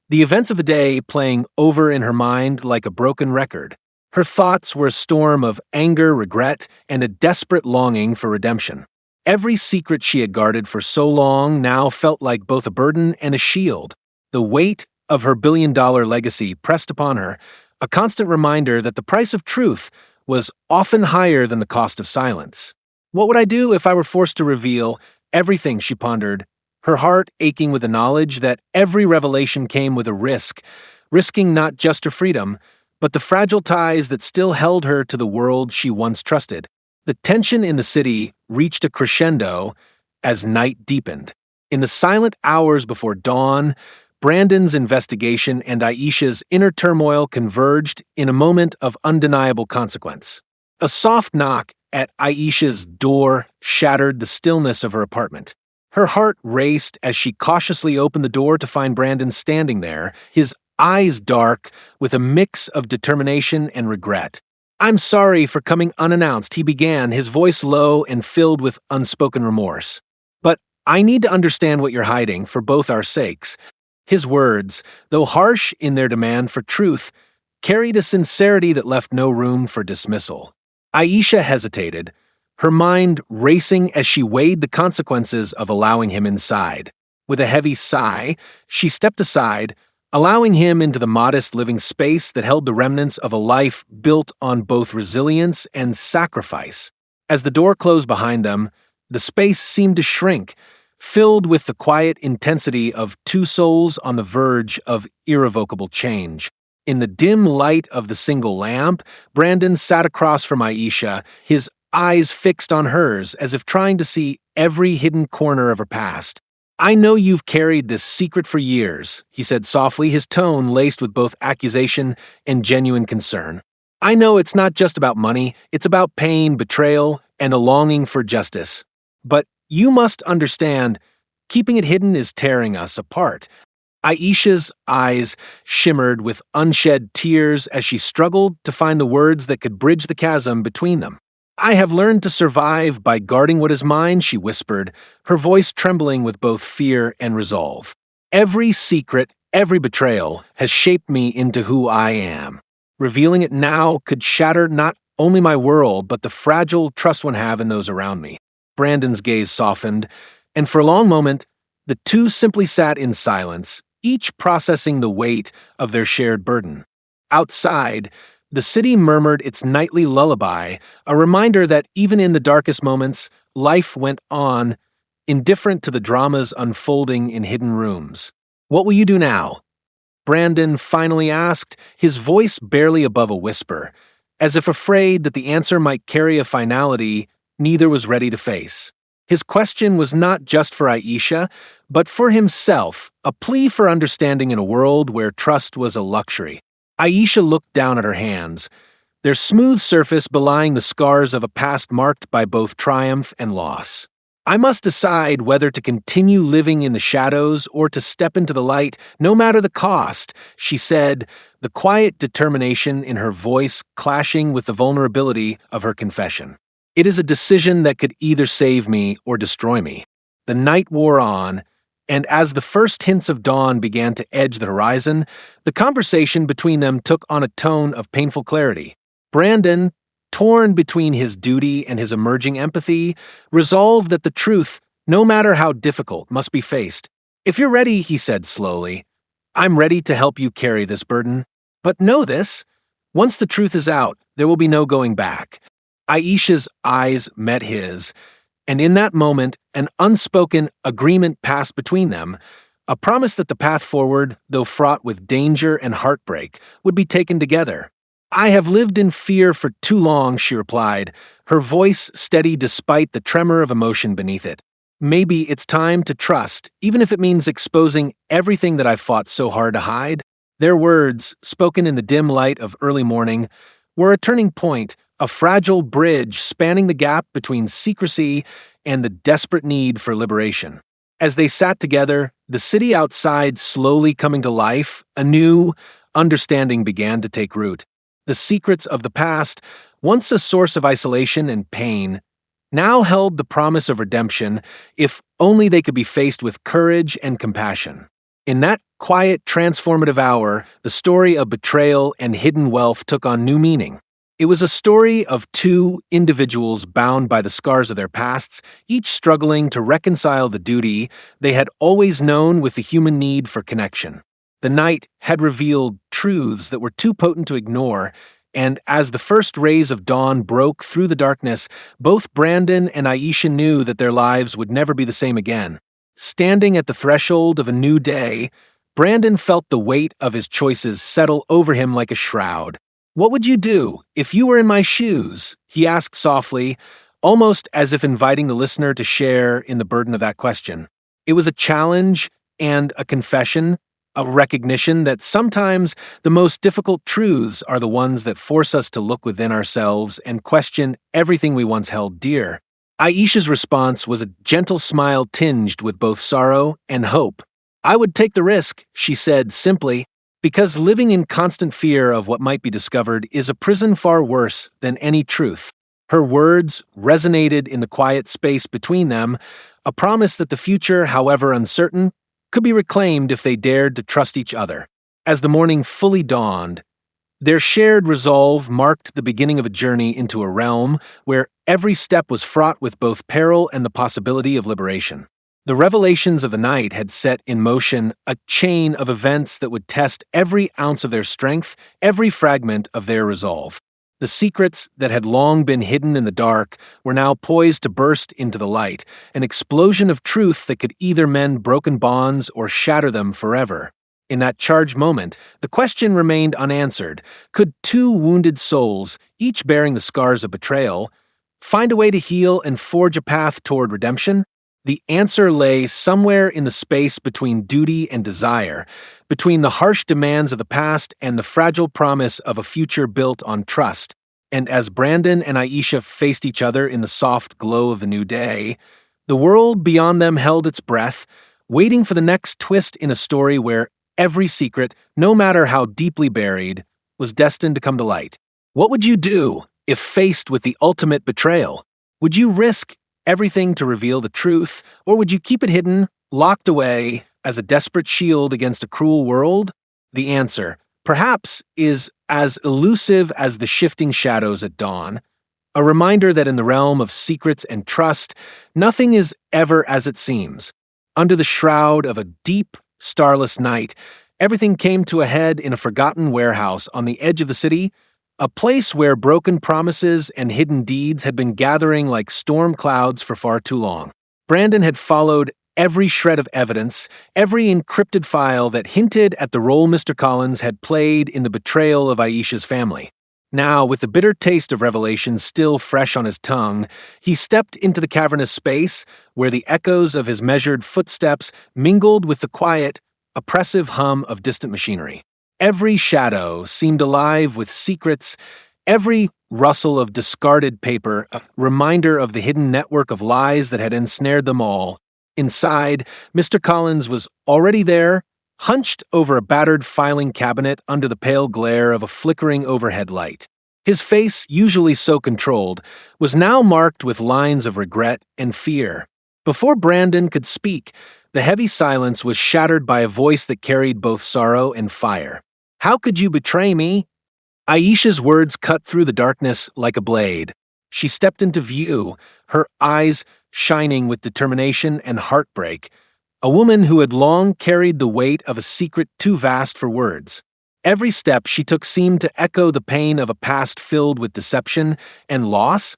the events of the day playing over in her mind like a broken record. Her thoughts were a storm of anger, regret, and a desperate longing for redemption. Every secret she had guarded for so long now felt like both a burden and a shield. The weight of her billion-dollar legacy pressed upon her, a constant reminder that the price of truth was often higher than the cost of silence. What would I do if I were forced to reveal everything, she pondered, her heart aching with the knowledge that every revelation came with a risk, risking not just her freedom, but the fragile ties that still held her to the world she once trusted. The tension in the city reached a crescendo as night deepened. In the silent hours before dawn, Brandon's investigation and Aisha's inner turmoil converged in a moment of undeniable consequence. A soft knock at Aisha's door shattered the stillness of her apartment. Her heart raced as she cautiously opened the door to find Brandon standing there, his eyes dark with a mix of determination and regret. "I'm sorry for coming unannounced," he began, his voice low and filled with unspoken remorse. "But I need to understand what you're hiding for both our sakes." His words, though harsh in their demand for truth, carried a sincerity that left no room for dismissal. Aisha hesitated, her mind racing as she weighed the consequences of allowing him inside. With a heavy sigh, she stepped aside, allowing him into the modest living space that held the remnants of a life built on both resilience and sacrifice. As the door closed behind them, the space seemed to shrink, filled with the quiet intensity of two souls on the verge of irrevocable change. In the dim light of the single lamp, Brandon sat across from Aisha, his eyes fixed on hers as if trying to see every hidden corner of her past. "I know you've carried this secret for years," he said softly, his tone laced with both accusation and genuine concern. "I know it's not just about money, it's about pain, betrayal, and a longing for justice. But you must understand, keeping it hidden is tearing us apart." Aisha's eyes shimmered with unshed tears as she struggled to find the words that could bridge the chasm between them. "I have learned to survive by guarding what is mine," she whispered, her voice trembling with both fear and resolve. "Every secret, every betrayal has shaped me into who I am. Revealing it now could shatter not only my world, but the fragile trust one have in those around me." Brandon's gaze softened, and for a long moment, the two simply sat in silence, each processing the weight of their shared burden. Outside, the city murmured its nightly lullaby, a reminder that even in the darkest moments, life went on, indifferent to the dramas unfolding in hidden rooms. "What will you do now?" Brandon finally asked, his voice barely above a whisper, as if afraid that the answer might carry a finality neither was ready to face. His question was not just for Aisha, but for himself, a plea for understanding in a world where trust was a luxury. Aisha looked down at her hands, their smooth surface belying the scars of a past marked by both triumph and loss. "I must decide whether to continue living in the shadows or to step into the light, no matter the cost," she said, the quiet determination in her voice clashing with the vulnerability of her confession. "It is a decision that could either save me or destroy me." The night wore on, and as the first hints of dawn began to edge the horizon, the conversation between them took on a tone of painful clarity. Brandon, torn between his duty and his emerging empathy, resolved that the truth, no matter how difficult, must be faced. "If you're ready," he said slowly, "I'm ready to help you carry this burden. But know this, once the truth is out, there will be no going back." Aisha's eyes met his, and in that moment, an unspoken agreement passed between them, a promise that the path forward, though fraught with danger and heartbreak, would be taken together. "I have lived in fear for too long," she replied, her voice steady despite the tremor of emotion beneath it. Maybe it's time to trust, even if it means exposing everything that I've fought so hard to hide. Their words, spoken in the dim light of early morning, were a turning point, a fragile bridge spanning the gap between secrecy and the desperate need for liberation. As they sat together, the city outside slowly coming to life, a new understanding began to take root. The secrets of the past, once a source of isolation and pain, now held the promise of redemption if only they could be faced with courage and compassion. In that quiet, transformative hour, the story of betrayal and hidden wealth took on new meaning. It was a story of two individuals bound by the scars of their pasts, each struggling to reconcile the duty they had always known with the human need for connection. The night had revealed truths that were too potent to ignore, and as the first rays of dawn broke through the darkness, both Brandon and Aisha knew that their lives would never be the same again. Standing at the threshold of a new day, Brandon felt the weight of his choices settle over him like a shroud. "What would you do if you were in my shoes?" he asked softly, almost as if inviting the listener to share in the burden of that question. It was a challenge and a confession, a recognition that sometimes the most difficult truths are the ones that force us to look within ourselves and question everything we once held dear. Aisha's response was a gentle smile tinged with both sorrow and hope. "I would take the risk," she said simply, "because living in constant fear of what might be discovered is a prison far worse than any truth." Her words resonated in the quiet space between them, a promise that the future, however uncertain, could be reclaimed if they dared to trust each other. As the morning fully dawned, their shared resolve marked the beginning of a journey into a realm where every step was fraught with both peril and the possibility of liberation. The revelations of the night had set in motion a chain of events that would test every ounce of their strength, every fragment of their resolve. The secrets that had long been hidden in the dark were now poised to burst into the light, an explosion of truth that could either mend broken bonds or shatter them forever. In that charged moment, the question remained unanswered. Could two wounded souls, each bearing the scars of betrayal, find a way to heal and forge a path toward redemption? The answer lay somewhere in the space between duty and desire, between the harsh demands of the past and the fragile promise of a future built on trust. And as Brandon and Aisha faced each other in the soft glow of the new day, the world beyond them held its breath, waiting for the next twist in a story where every secret, no matter how deeply buried, was destined to come to light. What would you do if faced with the ultimate betrayal? Would you risk everything to reveal the truth, or would you keep it hidden, locked away, as a desperate shield against a cruel world? The answer, perhaps, is as elusive as the shifting shadows at dawn, a reminder that in the realm of secrets and trust, nothing is ever as it seems. Under the shroud of a deep, starless night, everything came to a head in a forgotten warehouse on the edge of the city, a place where broken promises and hidden deeds had been gathering like storm clouds for far too long. Brandon had followed every shred of evidence, every encrypted file that hinted at the role Mr. Collins had played in the betrayal of Aisha's family. Now, with the bitter taste of revelation still fresh on his tongue, he stepped into the cavernous space where the echoes of his measured footsteps mingled with the quiet, oppressive hum of distant machinery. Every shadow seemed alive with secrets, every rustle of discarded paper a reminder of the hidden network of lies that had ensnared them all. Inside, Mr. Collins was already there, hunched over a battered filing cabinet under the pale glare of a flickering overhead light. His face, usually so controlled, was now marked with lines of regret and fear. Before Brandon could speak, the heavy silence was shattered by a voice that carried both sorrow and fire. "How could you betray me?" Aisha's words cut through the darkness like a blade. She stepped into view, her eyes shining with determination and heartbreak, a woman who had long carried the weight of a secret too vast for words. Every step she took seemed to echo the pain of a past filled with deception and loss,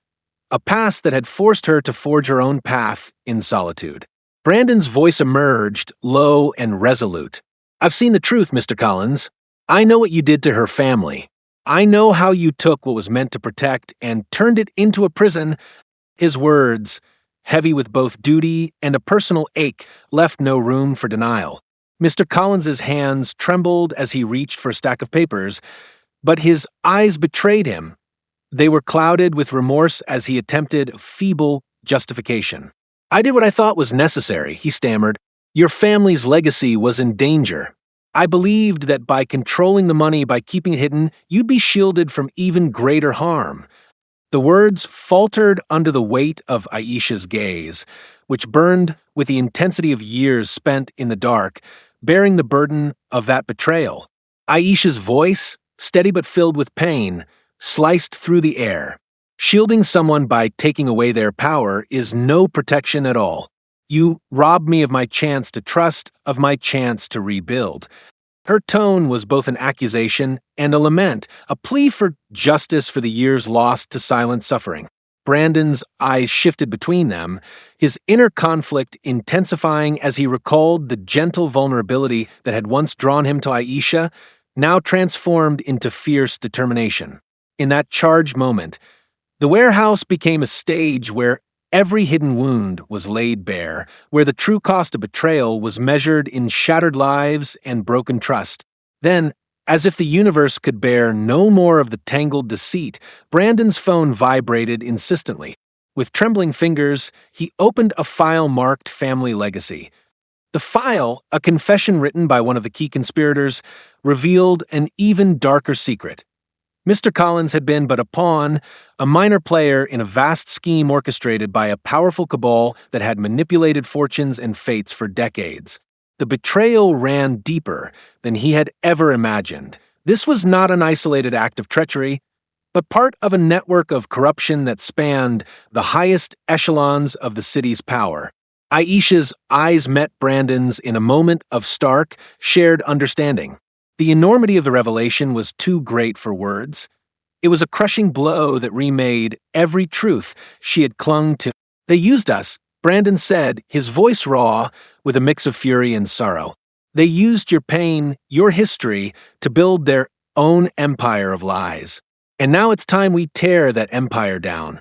a past that had forced her to forge her own path in solitude. Brandon's voice emerged, low and resolute. "I've seen the truth, Mr. Collins. I know what you did to her family. I know how you took what was meant to protect and turned it into a prison." His words, heavy with both duty and a personal ache, left no room for denial. Mr. Collins's hands trembled as he reached for a stack of papers, but his eyes betrayed him. They were clouded with remorse as he attempted feeble justification. "I did what I thought was necessary," he stammered. "Your family's legacy was in danger. I believed that by controlling the money, by keeping it hidden, you'd be shielded from even greater harm." The words faltered under the weight of Aisha's gaze, which burned with the intensity of years spent in the dark, bearing the burden of that betrayal. Aisha's voice, steady but filled with pain, sliced through the air. "Shielding someone by taking away their power is no protection at all. You robbed me of my chance to trust, of my chance to rebuild." Her tone was both an accusation and a lament, a plea for justice for the years lost to silent suffering. Brandon's eyes shifted between them, his inner conflict intensifying as he recalled the gentle vulnerability that had once drawn him to Aisha, now transformed into fierce determination. In that charged moment, the warehouse became a stage where every hidden wound was laid bare, where the true cost of betrayal was measured in shattered lives and broken trust. Then, as if the universe could bear no more of the tangled deceit, Brandon's phone vibrated insistently. With trembling fingers, he opened a file marked Family Legacy. The file, a confession written by one of the key conspirators, revealed an even darker secret. Mr. Collins had been but a pawn, a minor player in a vast scheme orchestrated by a powerful cabal that had manipulated fortunes and fates for decades. The betrayal ran deeper than he had ever imagined. This was not an isolated act of treachery, but part of a network of corruption that spanned the highest echelons of the city's power. Aisha's eyes met Brandon's in a moment of stark, shared understanding. The enormity of the revelation was too great for words. It was a crushing blow that remade every truth she had clung to. "They used us," Brandon said, his voice raw with a mix of fury and sorrow. "They used your pain, your history, to build their own empire of lies. And now it's time we tear that empire down."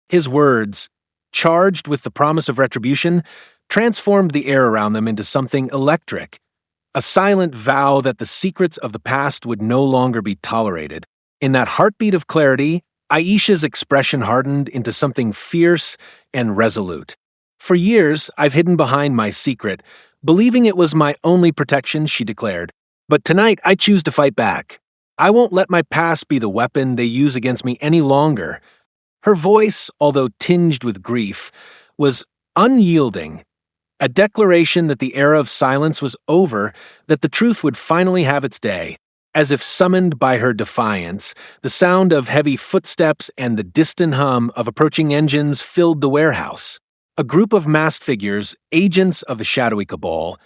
His words, charged with the promise of retribution, transformed the air around them into something electric. A silent vow that the secrets of the past would no longer be tolerated. In that heartbeat of clarity, Aisha's expression hardened into something fierce and resolute. "For years, I've hidden behind my secret, believing it was my only protection," she declared. "But tonight, I choose to fight back. I won't let my past be the weapon they use against me any longer." Her voice, although tinged with grief, was unyielding. A declaration that the era of silence was over, that the truth would finally have its day. As if summoned by her defiance, the sound of heavy footsteps and the distant hum of approaching engines filled the warehouse. A group of masked figures, agents of the shadowy cabal,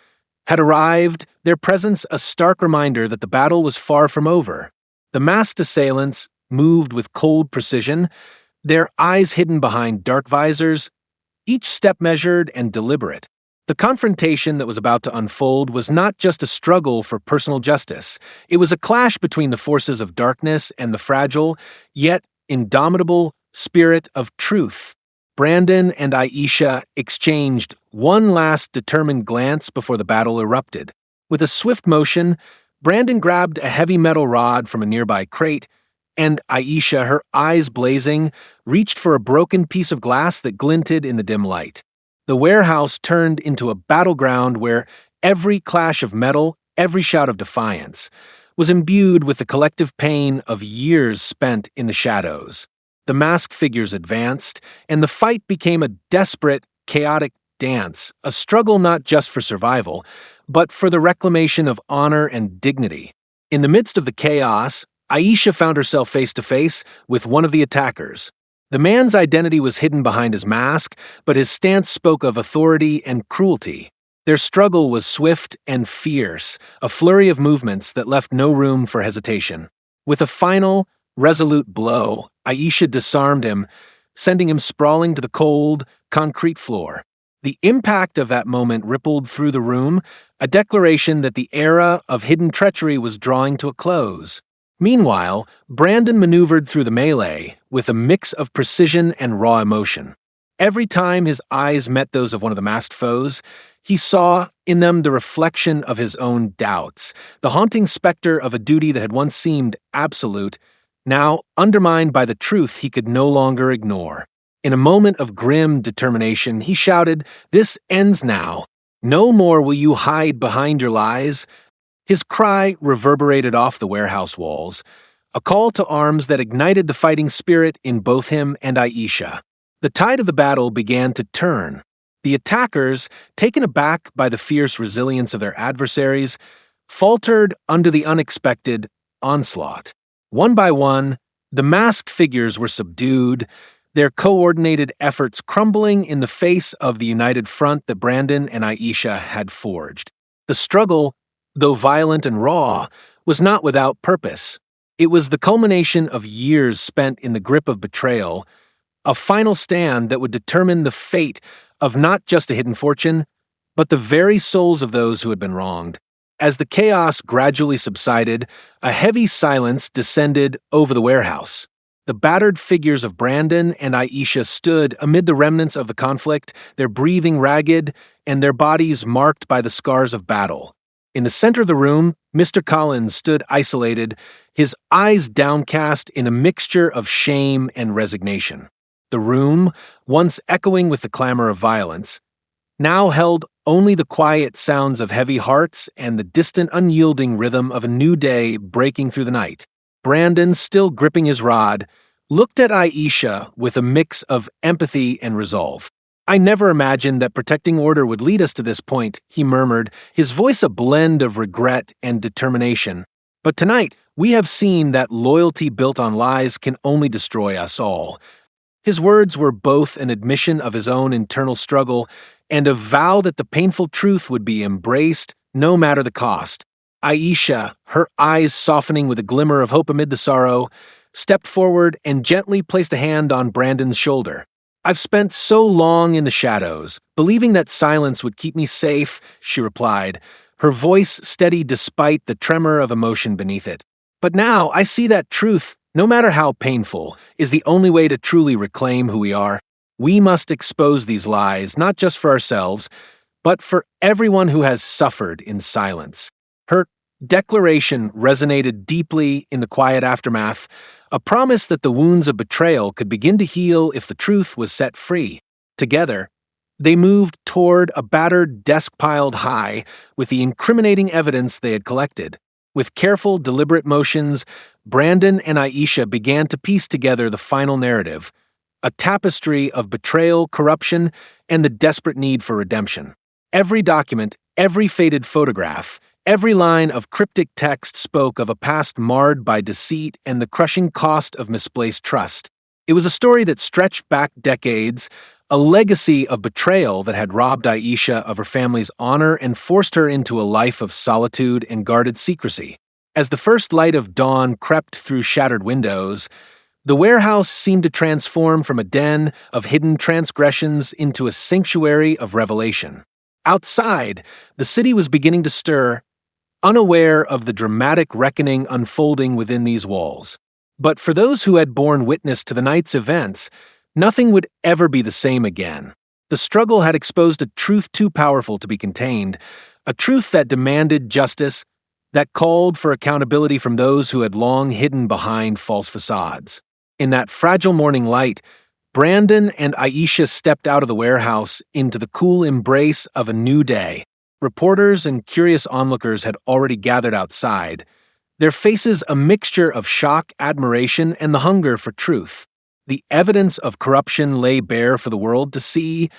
had arrived, their presence a stark reminder that the battle was far from over. The masked assailants moved with cold precision, their eyes hidden behind dark visors, each step measured and deliberate. The confrontation that was about to unfold was not just a struggle for personal justice. It was a clash between the forces of darkness and the fragile, yet indomitable spirit of truth. Brandon and Aisha exchanged one last determined glance before the battle erupted. With a swift motion, Brandon grabbed a heavy metal rod from a nearby crate, and Aisha, her eyes blazing, reached for a broken piece of glass that glinted in the dim light. The warehouse turned into a battleground where every clash of metal, every shout of defiance, was imbued with the collective pain of years spent in the shadows. The masked figures advanced, and the fight became a desperate, chaotic dance, a struggle not just for survival, but for the reclamation of honor and dignity. In the midst of the chaos, Aisha found herself face to face with one of the attackers. The man's identity was hidden behind his mask, but his stance spoke of authority and cruelty. Their struggle was swift and fierce, a flurry of movements that left no room for hesitation. With a final, resolute blow, Aisha disarmed him, sending him sprawling to the cold, concrete floor. The impact of that moment rippled through the room, a declaration that the era of hidden treachery was drawing to a close. Meanwhile, Brandon maneuvered through the melee with a mix of precision and raw emotion. Every time his eyes met those of one of the masked foes, he saw in them the reflection of his own doubts, the haunting specter of a duty that had once seemed absolute, now undermined by the truth he could no longer ignore. In a moment of grim determination, he shouted, "This ends now. No more will you hide behind your lies." His cry reverberated off the warehouse walls, a call to arms that ignited the fighting spirit in both him and Aisha. The tide of the battle began to turn. The attackers, taken aback by the fierce resilience of their adversaries, faltered under the unexpected onslaught. One by one, the masked figures were subdued, their coordinated efforts crumbling in the face of the united front that Brandon and Aisha had forged. The struggle, though violent and raw, was not without purpose. It was the culmination of years spent in the grip of betrayal, a final stand that would determine the fate of not just a hidden fortune, but the very souls of those who had been wronged. As the chaos gradually subsided, a heavy silence descended over the warehouse. The battered figures of Brandon and Aisha stood amid the remnants of the conflict, their breathing ragged and their bodies marked by the scars of battle. In the center of the room, Mr. Collins stood isolated, his eyes downcast in a mixture of shame and resignation. The room, once echoing with the clamor of violence, now held only the quiet sounds of heavy hearts and the distant, unyielding rhythm of a new day breaking through the night. Brandon, still gripping his rod, looked at Aisha with a mix of empathy and resolve. "I never imagined that protecting order would lead us to this point," he murmured, his voice a blend of regret and determination. "But tonight, we have seen that loyalty built on lies can only destroy us all." His words were both an admission of his own internal struggle and a vow that the painful truth would be embraced no matter the cost. Aisha, her eyes softening with a glimmer of hope amid the sorrow, stepped forward and gently placed a hand on Brandon's shoulder. "I've spent so long in the shadows, believing that silence would keep me safe," she replied, her voice steady despite the tremor of emotion beneath it. "But now I see that truth, no matter how painful, is the only way to truly reclaim who we are. We must expose these lies, not just for ourselves, but for everyone who has suffered in silence." Her declaration resonated deeply in the quiet aftermath, a promise that the wounds of betrayal could begin to heal if the truth was set free. Together, they moved toward a battered desk piled high with the incriminating evidence they had collected. With careful, deliberate motions, Brandon and Aisha began to piece together the final narrative, a tapestry of betrayal, corruption, and the desperate need for redemption. Every document, every faded photograph, every line of cryptic text spoke of a past marred by deceit and the crushing cost of misplaced trust. It was a story that stretched back decades, a legacy of betrayal that had robbed Aisha of her family's honor and forced her into a life of solitude and guarded secrecy. As the first light of dawn crept through shattered windows, the warehouse seemed to transform from a den of hidden transgressions into a sanctuary of revelation. Outside, the city was beginning to stir, unaware of the dramatic reckoning unfolding within these walls. But for those who had borne witness to the night's events, nothing would ever be the same again. The struggle had exposed a truth too powerful to be contained, a truth that demanded justice, that called for accountability from those who had long hidden behind false facades. In that fragile morning light, Brandon and Aisha stepped out of the warehouse into the cool embrace of a new day. Reporters and curious onlookers had already gathered outside, their faces a mixture of shock, admiration, and the hunger for truth. The evidence of corruption lay bare for the world to see,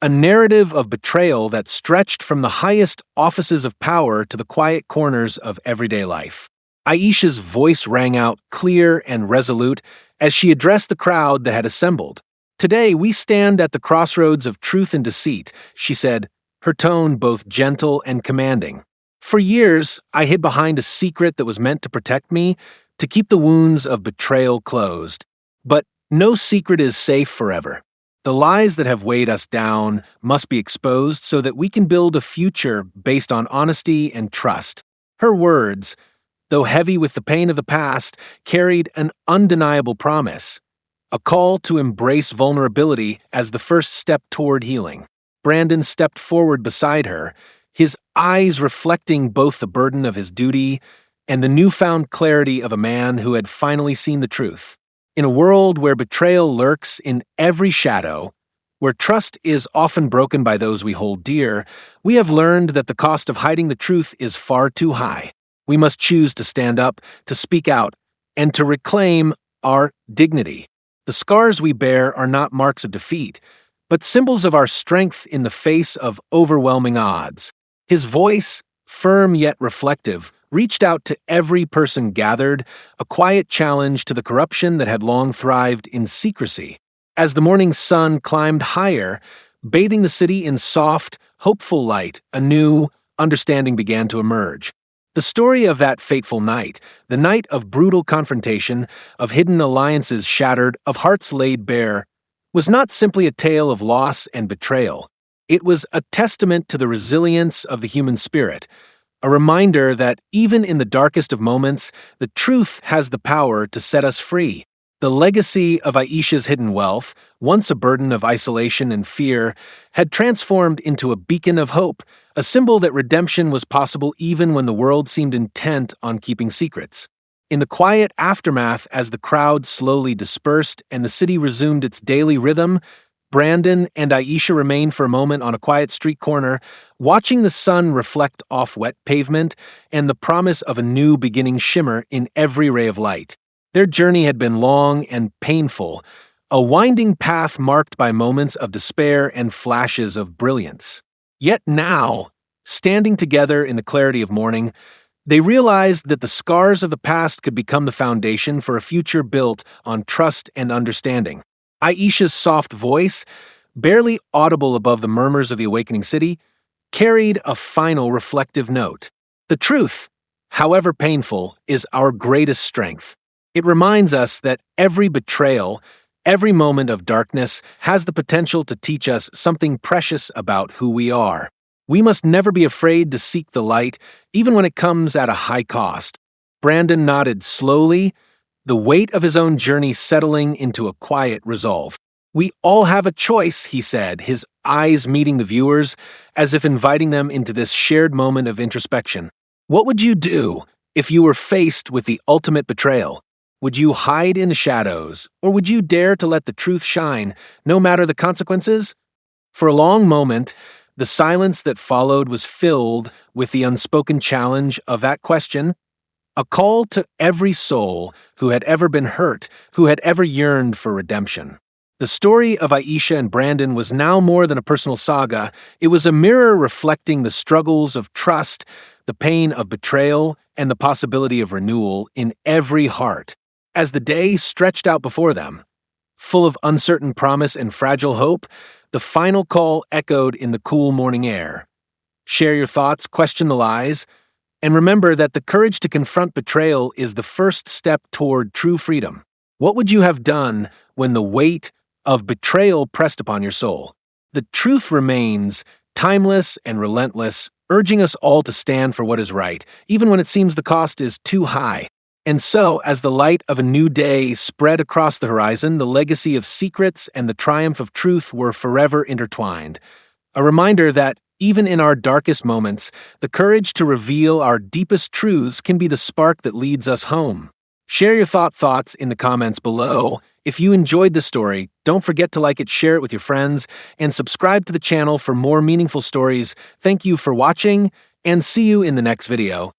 a narrative of betrayal that stretched from the highest offices of power to the quiet corners of everyday life. Aisha's voice rang out clear and resolute as she addressed the crowd that had assembled. "Today we stand at the crossroads of truth and deceit," she said, her tone both gentle and commanding. "For years, I hid behind a secret that was meant to protect me, to keep the wounds of betrayal closed. But no secret is safe forever. The lies that have weighed us down must be exposed so that we can build a future based on honesty and trust." Her words, though heavy with the pain of the past, carried an undeniable promise, a call to embrace vulnerability as the first step toward healing. Brandon stepped forward beside her, his eyes reflecting both the burden of his duty and the newfound clarity of a man who had finally seen the truth. In a world where betrayal lurks in every shadow, where trust is often broken by those we hold dear, we have learned that the cost of hiding the truth is far too high. We must choose to stand up, to speak out, and to reclaim our dignity. The scars we bear are not marks of defeat, but symbols of our strength in the face of overwhelming odds. His voice, firm yet reflective, reached out to every person gathered, a quiet challenge to the corruption that had long thrived in secrecy. As the morning sun climbed higher, bathing the city in soft, hopeful light, a new understanding began to emerge. The story of that fateful night, the night of brutal confrontation, of hidden alliances shattered, of hearts laid bare, was not simply a tale of loss and betrayal. It was a testament to the resilience of the human spirit, a reminder that even in the darkest of moments, the truth has the power to set us free. The legacy of Aisha's hidden wealth, once a burden of isolation and fear, had transformed into a beacon of hope, a symbol that redemption was possible even when the world seemed intent on keeping secrets. In the quiet aftermath, as the crowd slowly dispersed and the city resumed its daily rhythm, Brandon and Aisha remained for a moment on a quiet street corner, watching the sun reflect off wet pavement and the promise of a new beginning shimmer in every ray of light. Their journey had been long and painful, a winding path marked by moments of despair and flashes of brilliance. Yet now, standing together in the clarity of morning, they realized that the scars of the past could become the foundation for a future built on trust and understanding. Aisha's soft voice, barely audible above the murmurs of the awakening city, carried a final reflective note. The truth, however painful, is our greatest strength. It reminds us that every betrayal, every moment of darkness has the potential to teach us something precious about who we are. We must never be afraid to seek the light, even when it comes at a high cost. Brandon nodded slowly, the weight of his own journey settling into a quiet resolve. "We all have a choice," he said, his eyes meeting the viewers, as if inviting them into this shared moment of introspection. What would you do if you were faced with the ultimate betrayal? Would you hide in the shadows, or would you dare to let the truth shine, no matter the consequences? For a long moment, the silence that followed was filled with the unspoken challenge of that question, a call to every soul who had ever been hurt, who had ever yearned for redemption. The story of Aisha and Brandon was now more than a personal saga. It was a mirror reflecting the struggles of trust, the pain of betrayal, and the possibility of renewal in every heart. As the day stretched out before them, full of uncertain promise and fragile hope, the final call echoed in the cool morning air. Share your thoughts, question the lies, and remember that the courage to confront betrayal is the first step toward true freedom. What would you have done when the weight of betrayal pressed upon your soul? The truth remains timeless and relentless, urging us all to stand for what is right, even when it seems the cost is too high. And so, as the light of a new day spread across the horizon, the legacy of secrets and the triumph of truth were forever intertwined. A reminder that, even in our darkest moments, the courage to reveal our deepest truths can be the spark that leads us home. Share your thoughts in the comments below. If you enjoyed the story, don't forget to like it, share it with your friends, and subscribe to the channel for more meaningful stories. Thank you for watching, and see you in the next video.